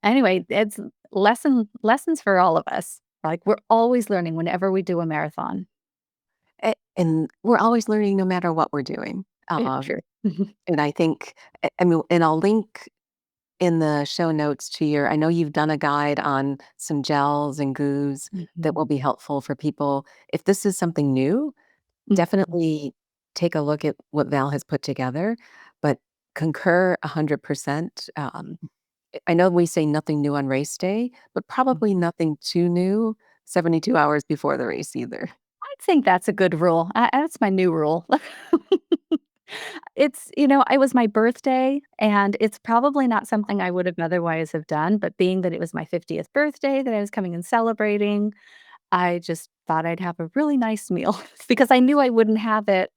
anyway, it's lessons for all of us. Like we're always learning whenever we do a marathon. And we're always learning no matter what we're doing. True. And I think, I mean, and I'll link in the show notes to your, I know you've done a guide on some gels and goos that Mhm. will be helpful for people. If this is something new, Mhm. definitely take a look at what Val has put together, but concur 100%. I know we say nothing new on race day, but probably nothing too new 72 hours before the race either. I think that's a good rule. That's my new rule. It was my birthday, and it's probably not something I would have otherwise have done, but being that it was my 50th birthday that I was coming and celebrating, I just thought I'd have a really nice meal because I knew I wouldn't have it,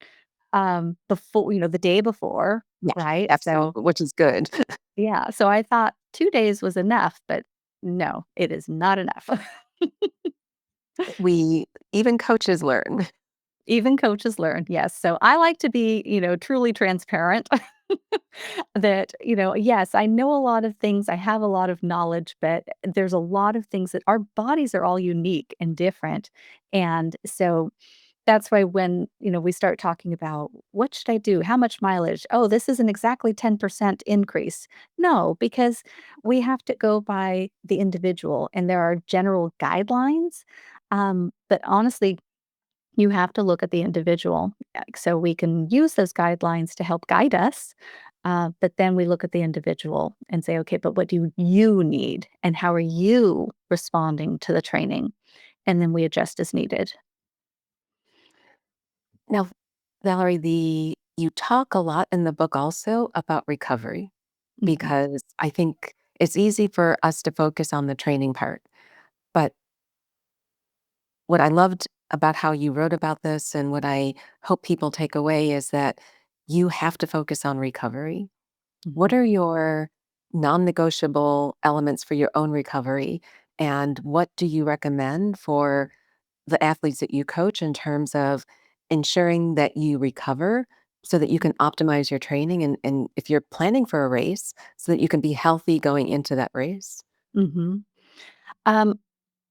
before the day before, Yeah, right? So, absolutely, which is good. yeah, so I thought 2 days was enough, but no, it is not enough. We even coaches learn. Even coaches learn, yes. So I like to be, truly transparent that, yes, I know a lot of things. I have a lot of knowledge, but there's a lot of things that our bodies are all unique and different. And so that's why when, we start talking about what should I do? How much mileage? Oh, this isn't exactly 10% increase. No, because we have to go by the individual and there are general guidelines. But honestly, you have to look at the individual. So we can use those guidelines to help guide us. But then we look at the individual and say, okay, but what do you need? And how are you responding to the training? And then we adjust as needed. Now, Valerie, you talk a lot in the book also about recovery Mhm, because I think it's easy for us to focus on the training part. But what I loved about how you wrote about this and what I hope people take away is that you have to focus on recovery. What mhm, are your non negotiable elements for your own recovery? And what do you recommend for the athletes that you coach in terms of ensuring that you recover so that you can optimize your training and if you're planning for a race, so that you can be healthy going into that race? mhm. Um,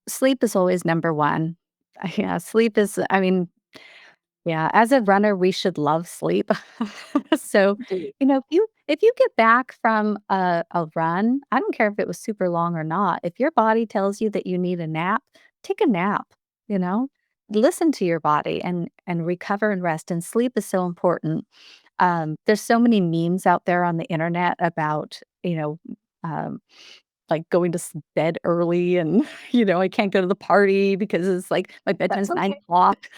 Sleep is always number one. Yeah, sleep is, I mean, yeah, as a runner, we should love sleep. So, Dude. if you get back from a run, I don't care if it was super long or not. If your body tells you that you need a nap, take a nap, you know? Listen to your body and recover and rest, and sleep is so important. There's so many memes out there on the internet about, um, like, going to bed early and, I can't go to the party because it's like my That's bedtime's okay. 9 o'clock.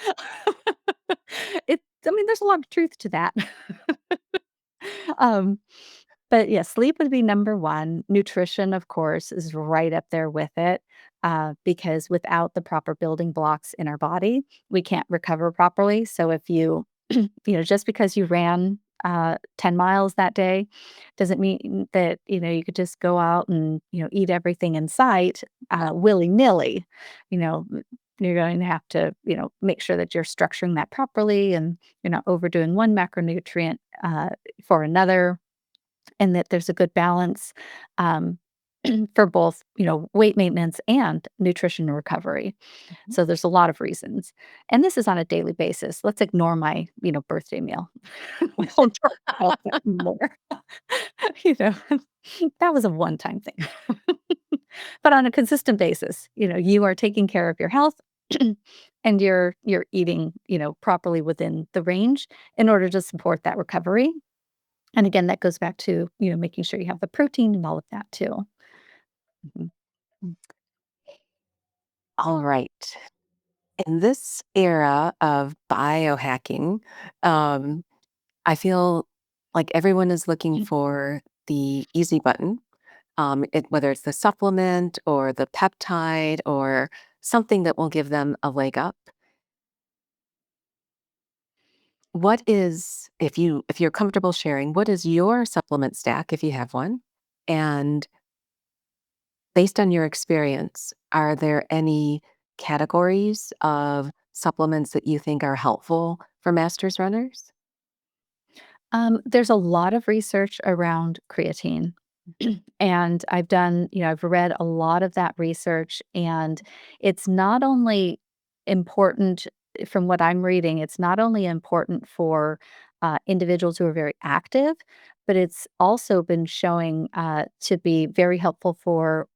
There's a lot of truth to that. Um, but yeah, sleep would be number 1. Nutrition, of course, is right up there with it, because without the proper building blocks in our body, we can't recover properly. So if just because you ran 10 miles that day doesn't mean that, you could just go out and, eat everything in sight willy-nilly. You're going to have to, make sure that you're structuring that properly and you're not overdoing one macronutrient for another, and that there's a good balance um, for both, weight maintenance and nutrition recovery. Mhm. So there's a lot of reasons. And this is on a daily basis. Let's ignore my, birthday meal. We won't talk about that anymore. you know, that was a one-time thing. But on a consistent basis, you are taking care of your health and you're eating, properly within the range in order to support that recovery. And again, that goes back to, making sure you have the protein and all of that too. Mhm. All right. In this era of biohacking, um, I feel like everyone is looking for the easy button, whether it's the supplement or the peptide or something that will give them a leg up. What is, if you're comfortable sharing, what is your supplement stack if you have one? And based on your experience, are there any categories of supplements that you think are helpful for masters runners? There's a lot of research around creatine. And I've read a lot of that research, and it's not only important from what I'm reading, it's not only important for individuals who are very active, but it's also been showing to be very helpful for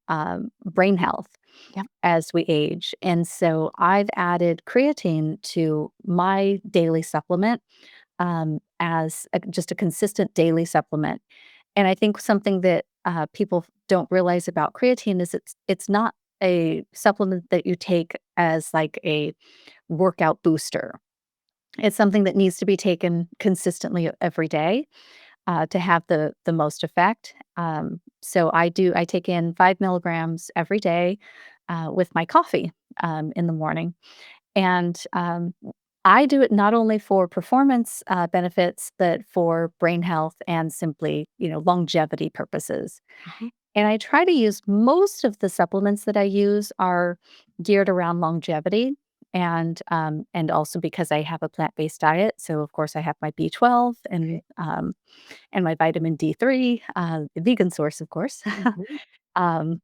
brain health Yep. as we age. And so I've added creatine to my daily supplement. as just a consistent daily supplement. And I think something that people don't realize about creatine is it's not a supplement that you take as like a workout booster. It's something that needs to be taken consistently every day to have the most effect. So I take in 5 milligrams every day with my coffee in the morning, and I do it not only for performance benefits, but for brain health and simply longevity purposes. Mhm. And I try to use most of the supplements that I use are geared around longevity and also because I have a plant-based diet. So of course I have my B12 Okay. and my vitamin D3, the vegan source, of course. Mhm. um,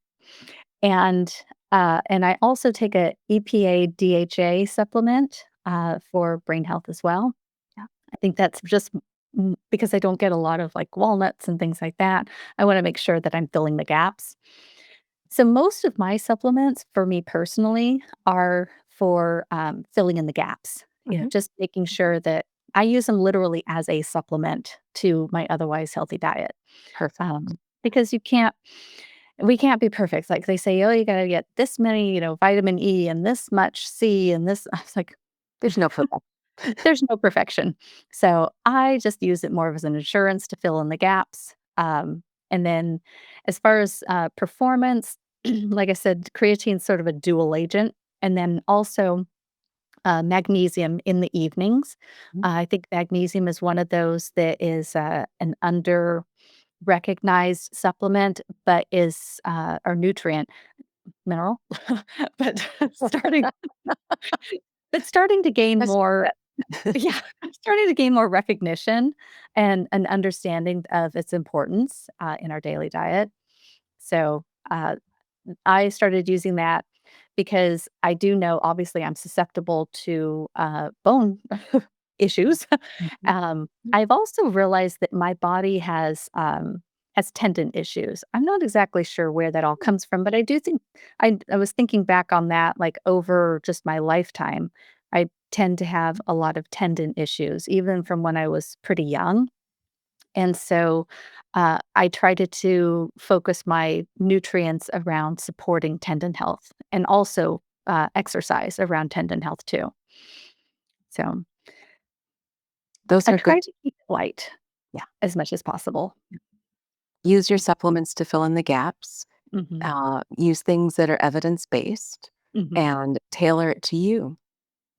and and I also take a EPA DHA supplement for brain health as well. Yeah. I think that's just because I don't get a lot of like walnuts and things like that. I want to make sure that I'm filling the gaps. So most of my supplements for me personally are for filling in the gaps. Mhm. Just making sure that I use them literally as a supplement to my otherwise healthy diet. Perfect. Because we can't be perfect. Like they say, oh, you got to get this many, vitamin E and this much C and this. I was like, There's no football. there's no perfection. So I just use it more as an insurance to fill in the gaps. And then as far as performance, like I said, creatine's sort of a dual agent. And then also magnesium in the evenings. Mhm. I think magnesium is one of those that is an under recognized supplement, but is or nutrient mineral, but starting starting to gain That's more. it. Yeah, starting to gain more recognition and an understanding of its importance, in our daily diet. So, I started using that because I do know, obviously, I'm susceptible to, bone issues. Mhm. I've also realized that my body has tendon issues. I'm not exactly sure where that all comes from, but I do think I was thinking back on that, like, over just my lifetime. I tend to have a lot of tendon issues, even from when I was pretty young. And so I tried to focus my nutrients around supporting tendon health and also exercise around tendon health too. So Those I are good. try to keep it light Yeah. as much as possible. Use your supplements to fill in the gaps. Mhm. Use things that are evidence-based Mhm. and tailor it to you.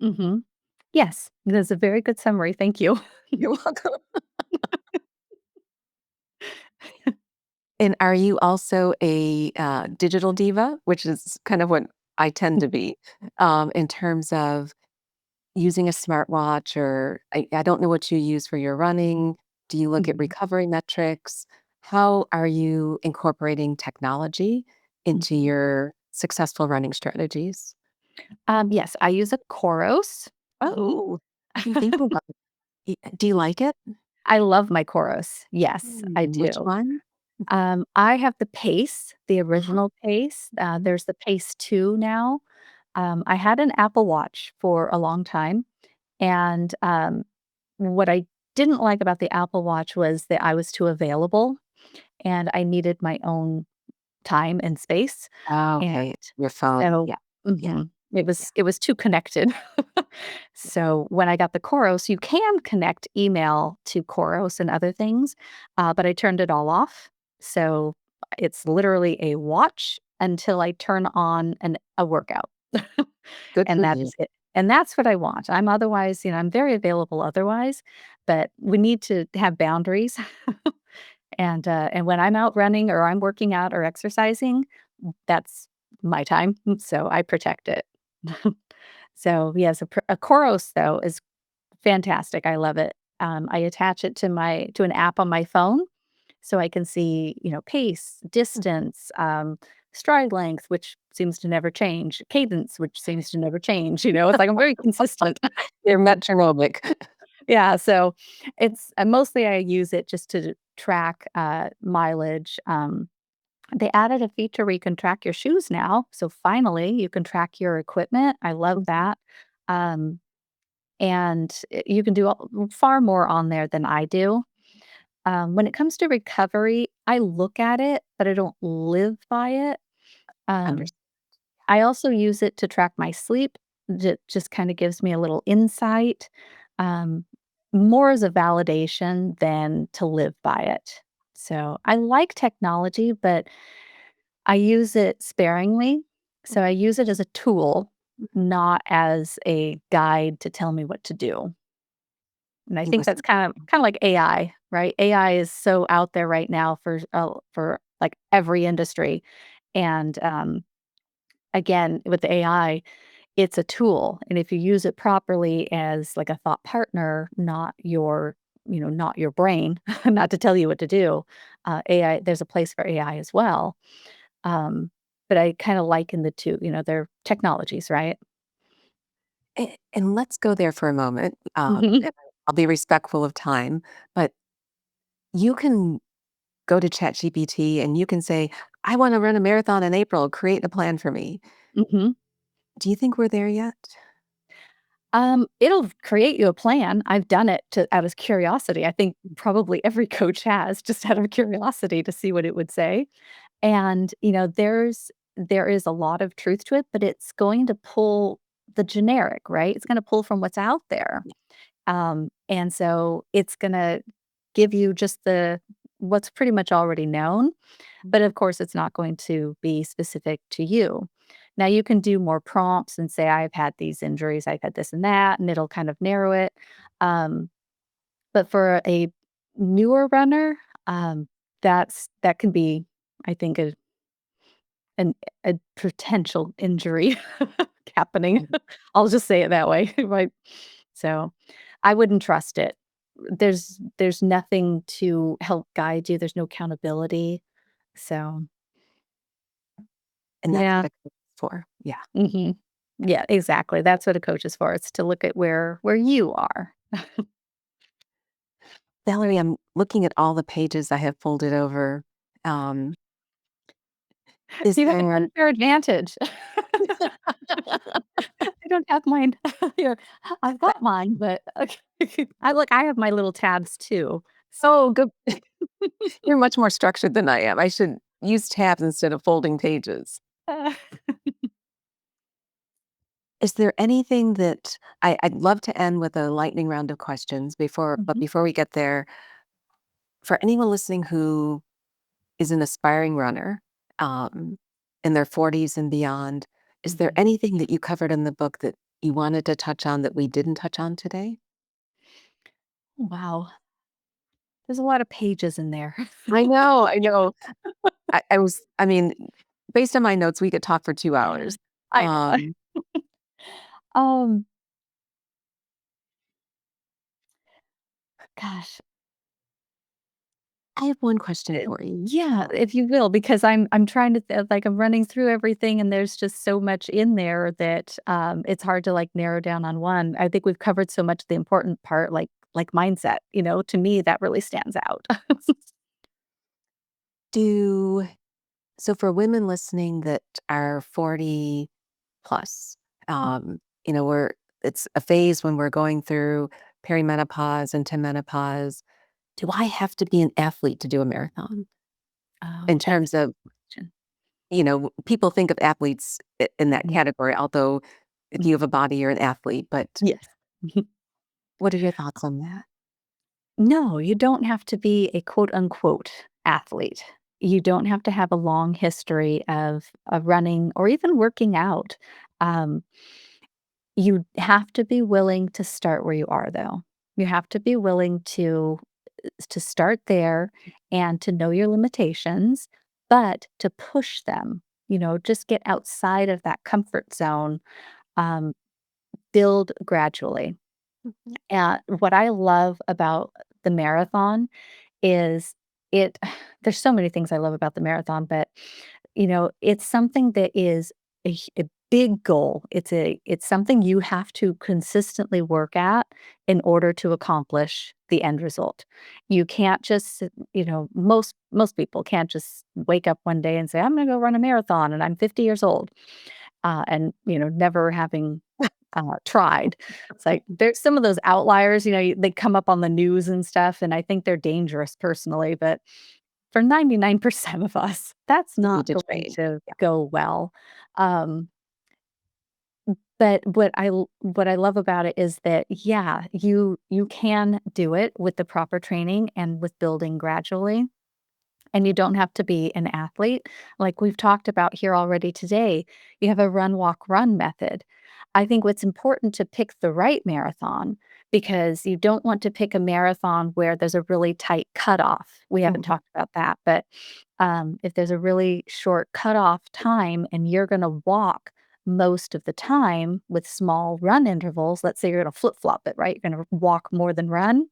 Mhm. Yes, that's a very good summary. Thank you. You're welcome. And are you also a, digital diva? Which is kind of what I tend to be, in terms of using a smartwatch or I don't know what you use for your running. Do you look at Mhm. recovery metrics? How are you incorporating technology into Mhm. your successful running strategies? Yes, I use a Koros. Oh, I've been thinking about it. Do you like it? I love my Koros. Yes, I Which do. one? I have the Pace, the Uh-huh. original Pace. There's the Pace 2 now. I had an Apple Watch for a long time, and, what I didn't like about the Apple Watch was that I was too available, and I needed my own time and space, Oh, and okay. Your phone. so Yeah. Yeah. it Yeah. was too connected. So, when I got the Koros, you can connect email to Koros and other things, but I turned it all off. So, it's literally a watch until I turn on a workout. Good And for that you. is it. And that's what I want. I'm otherwise, I'm very available otherwise, but we need to have boundaries. And when I'm out running or I'm working out or exercising, that's my time, so I protect it. So, yes, a Koros, though, is fantastic, I love it. I attach it to an app on my phone, so I can see, pace, distance, stride length, which seems to never change, cadence, which seems to never change, it's like I'm very consistent. You're metronomic. Yeah, so it's mostly I use it just to track, mileage. They added a feature where you can track your shoes now, so finally, you can track your equipment. I love Mhm. that. Um, and you can do far more on there than I do. When it comes to recovery, I look at it, but I don't live by it. Um, Understand. I also use it to track my sleep. Just kind of gives me a little insight, um, more as a validation than to live by it. So I like technology, but I use it sparingly. So I use it as a tool, not as a guide to tell me what to do. And I It think was that's kind of like AI, right? AI is so out there right now for like every industry. And again, with the AI, it's a tool, and if you use it properly as like a thought partner, not your, not your brain, not to tell you what to do. AI, there's a place for AI as well. Um, but I kind of liken the two. They're technologies, right? and let's go there for a moment. Hmm. And I'll be respectful of time, but you can go to ChatGPT and you can say, "I wanna run a marathon in April, create a plan for me." Hmm. Do you think we're there yet? It'll create you a plan. I've done it out of curiosity. I think probably every coach has, just out of curiosity to see what it would say. And, there is a lot of truth to it, but it's going to pull the generic, right? It's gonna pull from what's out there. And so it's gonna give you just the what's pretty much already known, but of course it's not going to be specific to you. Now you can do more prompts and say, I've had these injuries, I've had this and that, and it'll kind of narrow it. Um, but for a newer runner, that can be, I think, an a potential injury happening. Mhm. I'll just say it that way, right? So, I wouldn't trust it. There's nothing to help guide you, there's no accountability. So, And that's yeah. what a coach is for. Yeah. Mhm. Yeah, exactly, that's what a coach is for, it's to look at where you are. Valerie, I'm looking at all the pages I have folded over. Um, is You have an there unfair advantage. I don't have mine here. I've got mine, but I have my little tabs too. Oh, good. You're much more structured than I am. I should use tabs instead of folding pages. Uh, Is there anything that I'd love to end with a lightning round of questions but mhm, before we get there, for anyone listening who is an aspiring runner, um, in their 40s and beyond, is there mhm. anything that you covered in the book that you wanted to touch on that we didn't touch on today? Wow, there's a lot of pages in there. I know, I know. I mean, based on my notes, we could talk for 2 hours. I know. Um, Um, gosh, I have one question for you. yeah, if you will, because I'm trying to like I'm running through everything, and there's just so much in there that it's hard to like narrow down on one. I think we've covered so much the important part, like mindset. To me that really stands out. Do so for women listening that are 40 plus, we're it's a phase when we're going through perimenopause into menopause. Do I have to be an athlete to do a marathon? Oh, In that's terms of, a question. people think of athletes in that Mhm, category, although if you mhm. have a body, you're an athlete. But Yes. what are your thoughts on that? No, you don't have to be a quote unquote athlete. You don't have to have a long history of running or even working out. Um, you have to be willing to start where you are, though. You have to be willing to start there and to know your limitations, but to push them. Just get outside of that comfort zone. Um, build gradually. Mhm. And what I love about the marathon is it there's so many things I love about the marathon, but, it's something that is a big goal. It's something you have to consistently work at in order to accomplish the end result. You can't just most people can't just wake up one day and say, "I'm gonna go run a marathon," and I'm 50 years old, and, never having tried. It's like there's some of those outliers, they come up on the news and stuff, and I think they're dangerous personally, but for 99% of us, that's You not need to going train. to go well. Um, but what I love about it is that, yeah, you can do it with the proper training and with building gradually. And you don't have to be an athlete. Like we've talked about here already today, you have a run, walk, run method. I think what's important to pick the right marathon because you don't want to pick a marathon where there's a really tight cutoff. We haven't Mhm. talked about that, but if there's a really short cutoff time and you're going to walk most of the time with small run intervals, let's say you're going to flip flop it, right? You're going to walk more than run.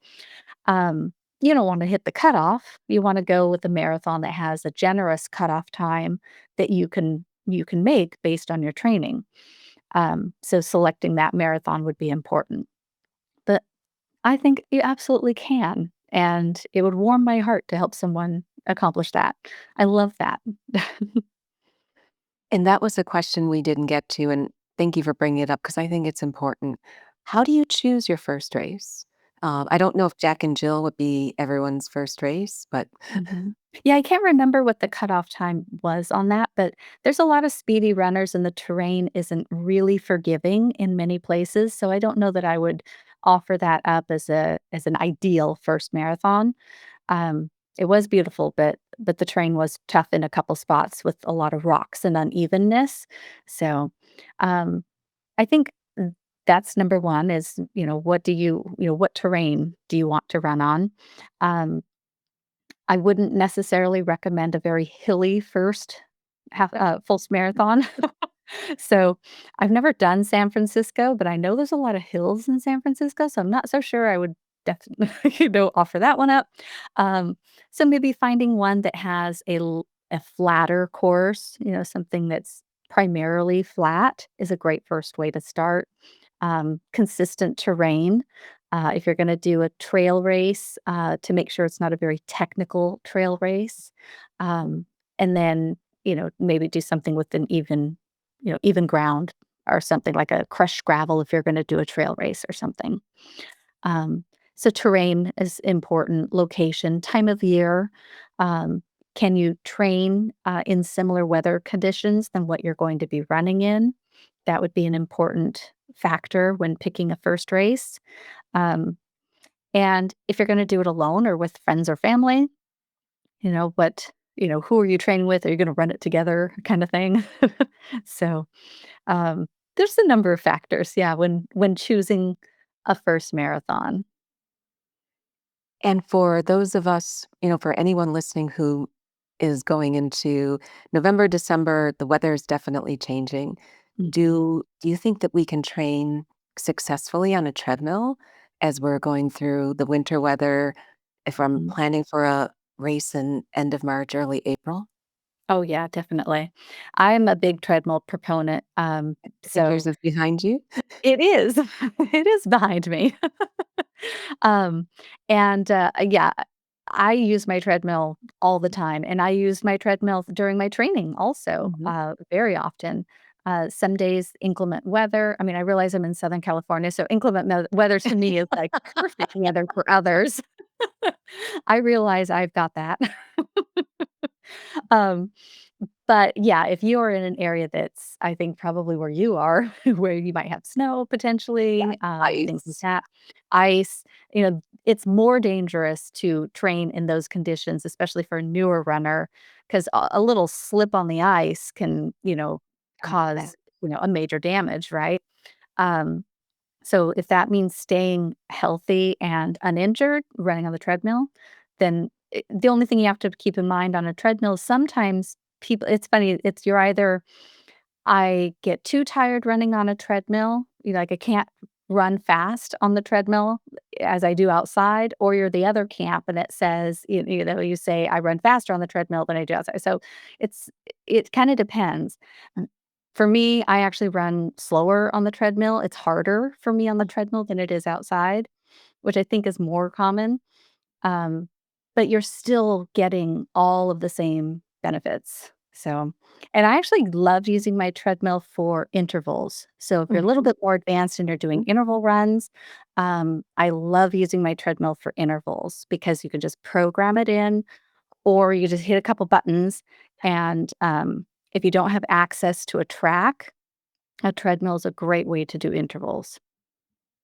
Um, you don't wanna hit the cutoff. You wanna go with a marathon that has a generous cutoff time that you can make based on your training. So selecting that marathon would be important. But I think you absolutely can, and it would warm my heart to help someone accomplish that. I love that. And that was a question we didn't get to, and thank you for bringing it up because I think it's important. How do you choose your first race? I don't know if Jack and Jill would be everyone's first race, but Mhm. Yeah, I can't remember what the cutoff time was on that, but there's a lot of speedy runners and the terrain isn't really forgiving in many places, so I don't know that I would offer that up as an ideal first marathon. Um, it was beautiful, but the terrain was tough in a couple spots with a lot of rocks and unevenness. So, um, I think that's number 1 is, what terrain do you want to run on? Um, I wouldn't necessarily recommend a very hilly first full marathon. So, I've never done San Francisco, but I know there's a lot of hills in San Francisco, so I'm not so sure I would definitely, offer that one up. Um, so maybe finding one that has a flatter course, something that's primarily flat is a great first way to start. Consistent terrain. If you're gonna do a trail race, to make sure it's not a very technical trail race. Um, and then, maybe do something with an even ground or something like a crushed gravel if you're gonna do a trail race or something. Um, so terrain is important, location, time of year. Um, can you train, in similar weather conditions than what you're going to be running in? That would be an important factor when picking a first race. Um, and if you're gonna do it alone or with friends or family, who are you training with? Are you gonna run it together kind of thing? So, um, there's a number of factors, yeah, when choosing a first marathon. and for those of us, for anyone listening who is going into November, December, the weather is definitely changing. Mhm. Do you think that we can train successfully on a treadmill as we're going through the winter weather if I'm Mhm. planning for a race in end of March, early April? Oh, yeah, definitely. I'm a big treadmill proponent, I think yours so is behind you. it is. It is behind me. Um, and, yeah, I use my treadmill all the time, and I use my treadmill during my training also, Mhm. very often. Some days, inclement weather I mean, I realize I'm in Southern California, so inclement weather to me is like perfect weather for others. I realize I've got that. Um, but yeah, if you're in an area that's, I think, probably where you are, where you might have snow Yes, potentially, things like ice. that, ice, it's more dangerous to train in those conditions, especially for a newer runner, because a little slip on the ice can, Oh, that cause, a major damage, right? Um, so if that means staying healthy and uninjured, running on the treadmill, then the only thing you have to keep in mind on a treadmill is sometimes it's funny, you're either I get too tired running on a treadmill, like I can't run fast on the treadmill as I do outside, or you're the other camp and it says, you say I run faster on the treadmill than I do outside. So it's it kind of depends. For me, I actually run slower on the treadmill. It's harder for me on the treadmill than it is outside, which I think is more common. Um, but you're still getting all of the same benefits. So, and I actually love using my treadmill for intervals. So if you're a little Mhm. bit more advanced and you're doing interval runs, I love using my treadmill for intervals because you can just program it in, or you just hit a couple buttons. And if you don't have access to a track, a treadmill is a great way to do intervals.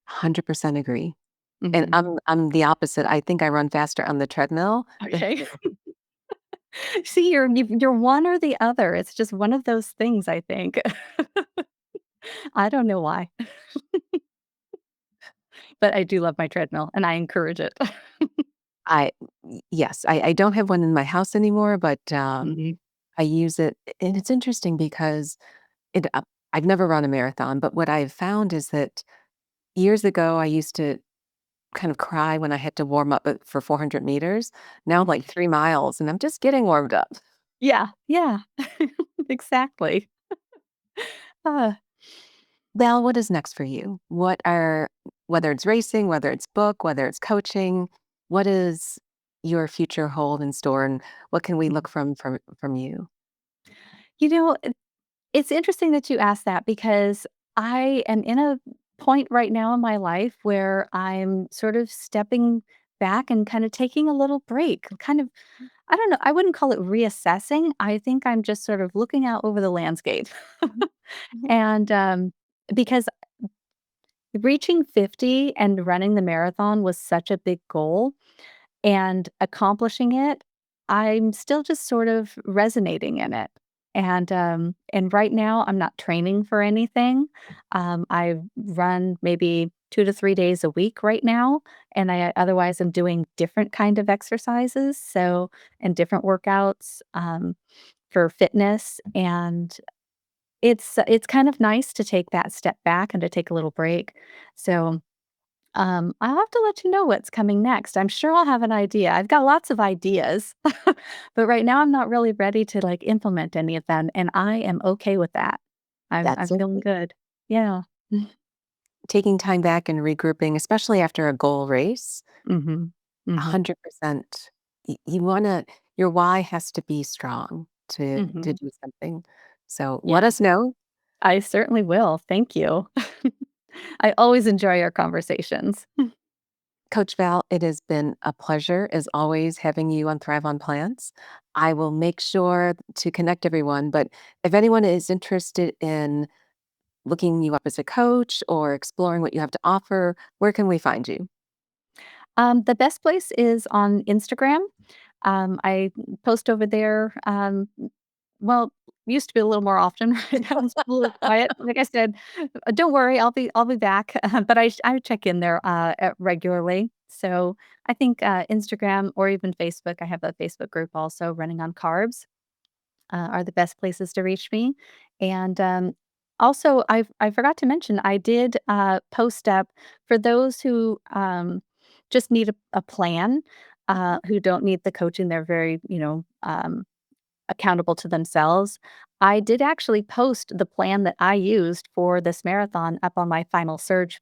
100% agree. And Mhm. I'm the opposite. I think I run faster on the treadmill. Okay. See, you're one or the other. It's just one of those things, I think. I don't know why, but I do love my treadmill and I encourage it. I yes, I don't have one in my house anymore, but, Mhm. I use it and it's interesting because it I've never run a marathon, but what I've found is that years ago, I used to kind of cry when I had to warm up, for 400 meters. Now, like, 3 miles, and I'm just getting warmed up. Yeah, yeah. Exactly. Uh, Val, what is next for you? What are whether it's racing, whether it's book, whether it's coaching, what is your future hold in store, and what can we look from you? you know, it's interesting that you asked that because I am in a point right now in my life where I'm sort of stepping back and kind of taking a little break, kind of, I don't know, I wouldn't call it reassessing. I think I'm just sort of looking out over the landscape. Mhm, mhm. And because reaching 50 and running the marathon was such a big goal, and accomplishing it, I'm still just sort of resonating in it. And right now I'm not training for anything. I run maybe 2 to 3 days a week right now, and I otherwise am doing different kind of exercises, so and different workouts, for fitness, and it's kind of nice to take that step back and to take a little break. So I'll have to let you know what's coming next. I'm sure I'll have an idea. I've got lots of ideas, but right now I'm not really ready to like implement any of them, and I am okay with that. I'm That's feeling okay. good. Yeah. Taking time back and regrouping, especially after a goal race, Mhm. Mhm. 100%. You wanna your why has to be strong to Mhm. do something. So, Yeah. let us know. I certainly will. Thank you. I always enjoy our conversations. Coach Val, it has been a pleasure, as always, having you on Thrive on Plants. I will make sure to connect everyone, but if anyone is interested in looking you up as a coach or exploring what you have to offer, where can we find you? The best place is on Instagram. I post over there, well, used to be a little more often. Right now it's a little quiet. Like I said, don't worry, I'll be back. But I check in there regularly. So I think Instagram or even Facebook. I have a Facebook group also running on carbs. Are the best places to reach me. And also, I forgot to mention I did post up for those who just need a plan, Mhm. who don't need the coaching. They're very accountable to themselves. I did actually post the plan that I used for this marathon up on my Final Surge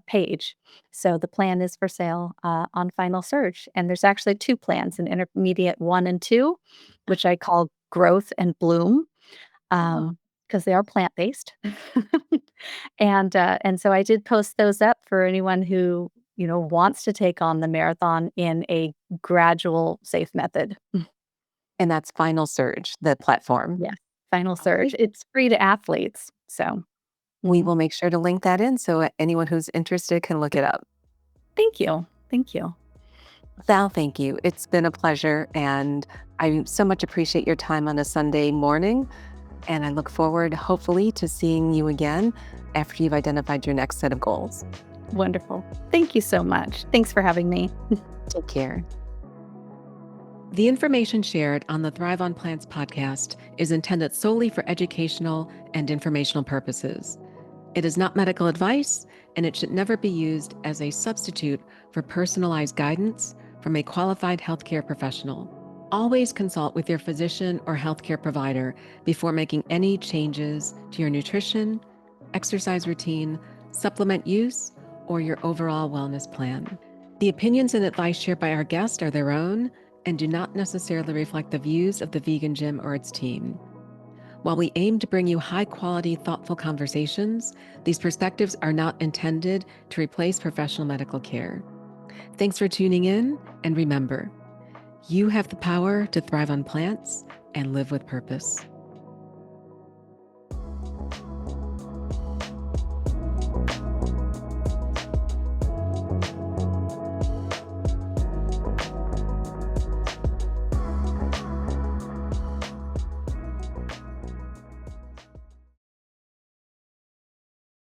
page. So the plan is for sale on Final Surge. And there's actually two plans, an intermediate one and two, which I call growth and bloom, Oh, because they are plant based. And so I did post those up for anyone who wants to take on the marathon in a gradual, safe method. and that's Final Surge, the platform. Yes, Final Surge. Alright. It's free to athletes, so We mhm. will make sure to link that in so anyone who's interested can look it up. Thank you. Thank you. Val, thank you. It's been a pleasure, and I so much appreciate your time on a Sunday morning, and I look forward, hopefully, to seeing you again after you've identified your next set of goals. Wonderful. Thank you so much. Thanks for having me. Take care. The information shared on the Thrive on Plants podcast is intended solely for educational and informational purposes. It is not medical advice, and it should never be used as a substitute for personalized guidance from a qualified healthcare professional. Always consult with your physician or healthcare provider before making any changes to your nutrition, exercise routine, supplement use, or your overall wellness plan. The opinions and advice shared by our guests are their own and do not necessarily reflect the views of the Vegan Gym or its team. While we aim to bring you high quality, thoughtful conversations, these perspectives are not intended to replace professional medical care. Thanks for tuning in, and remember, you have the power to thrive on plants and live with purpose.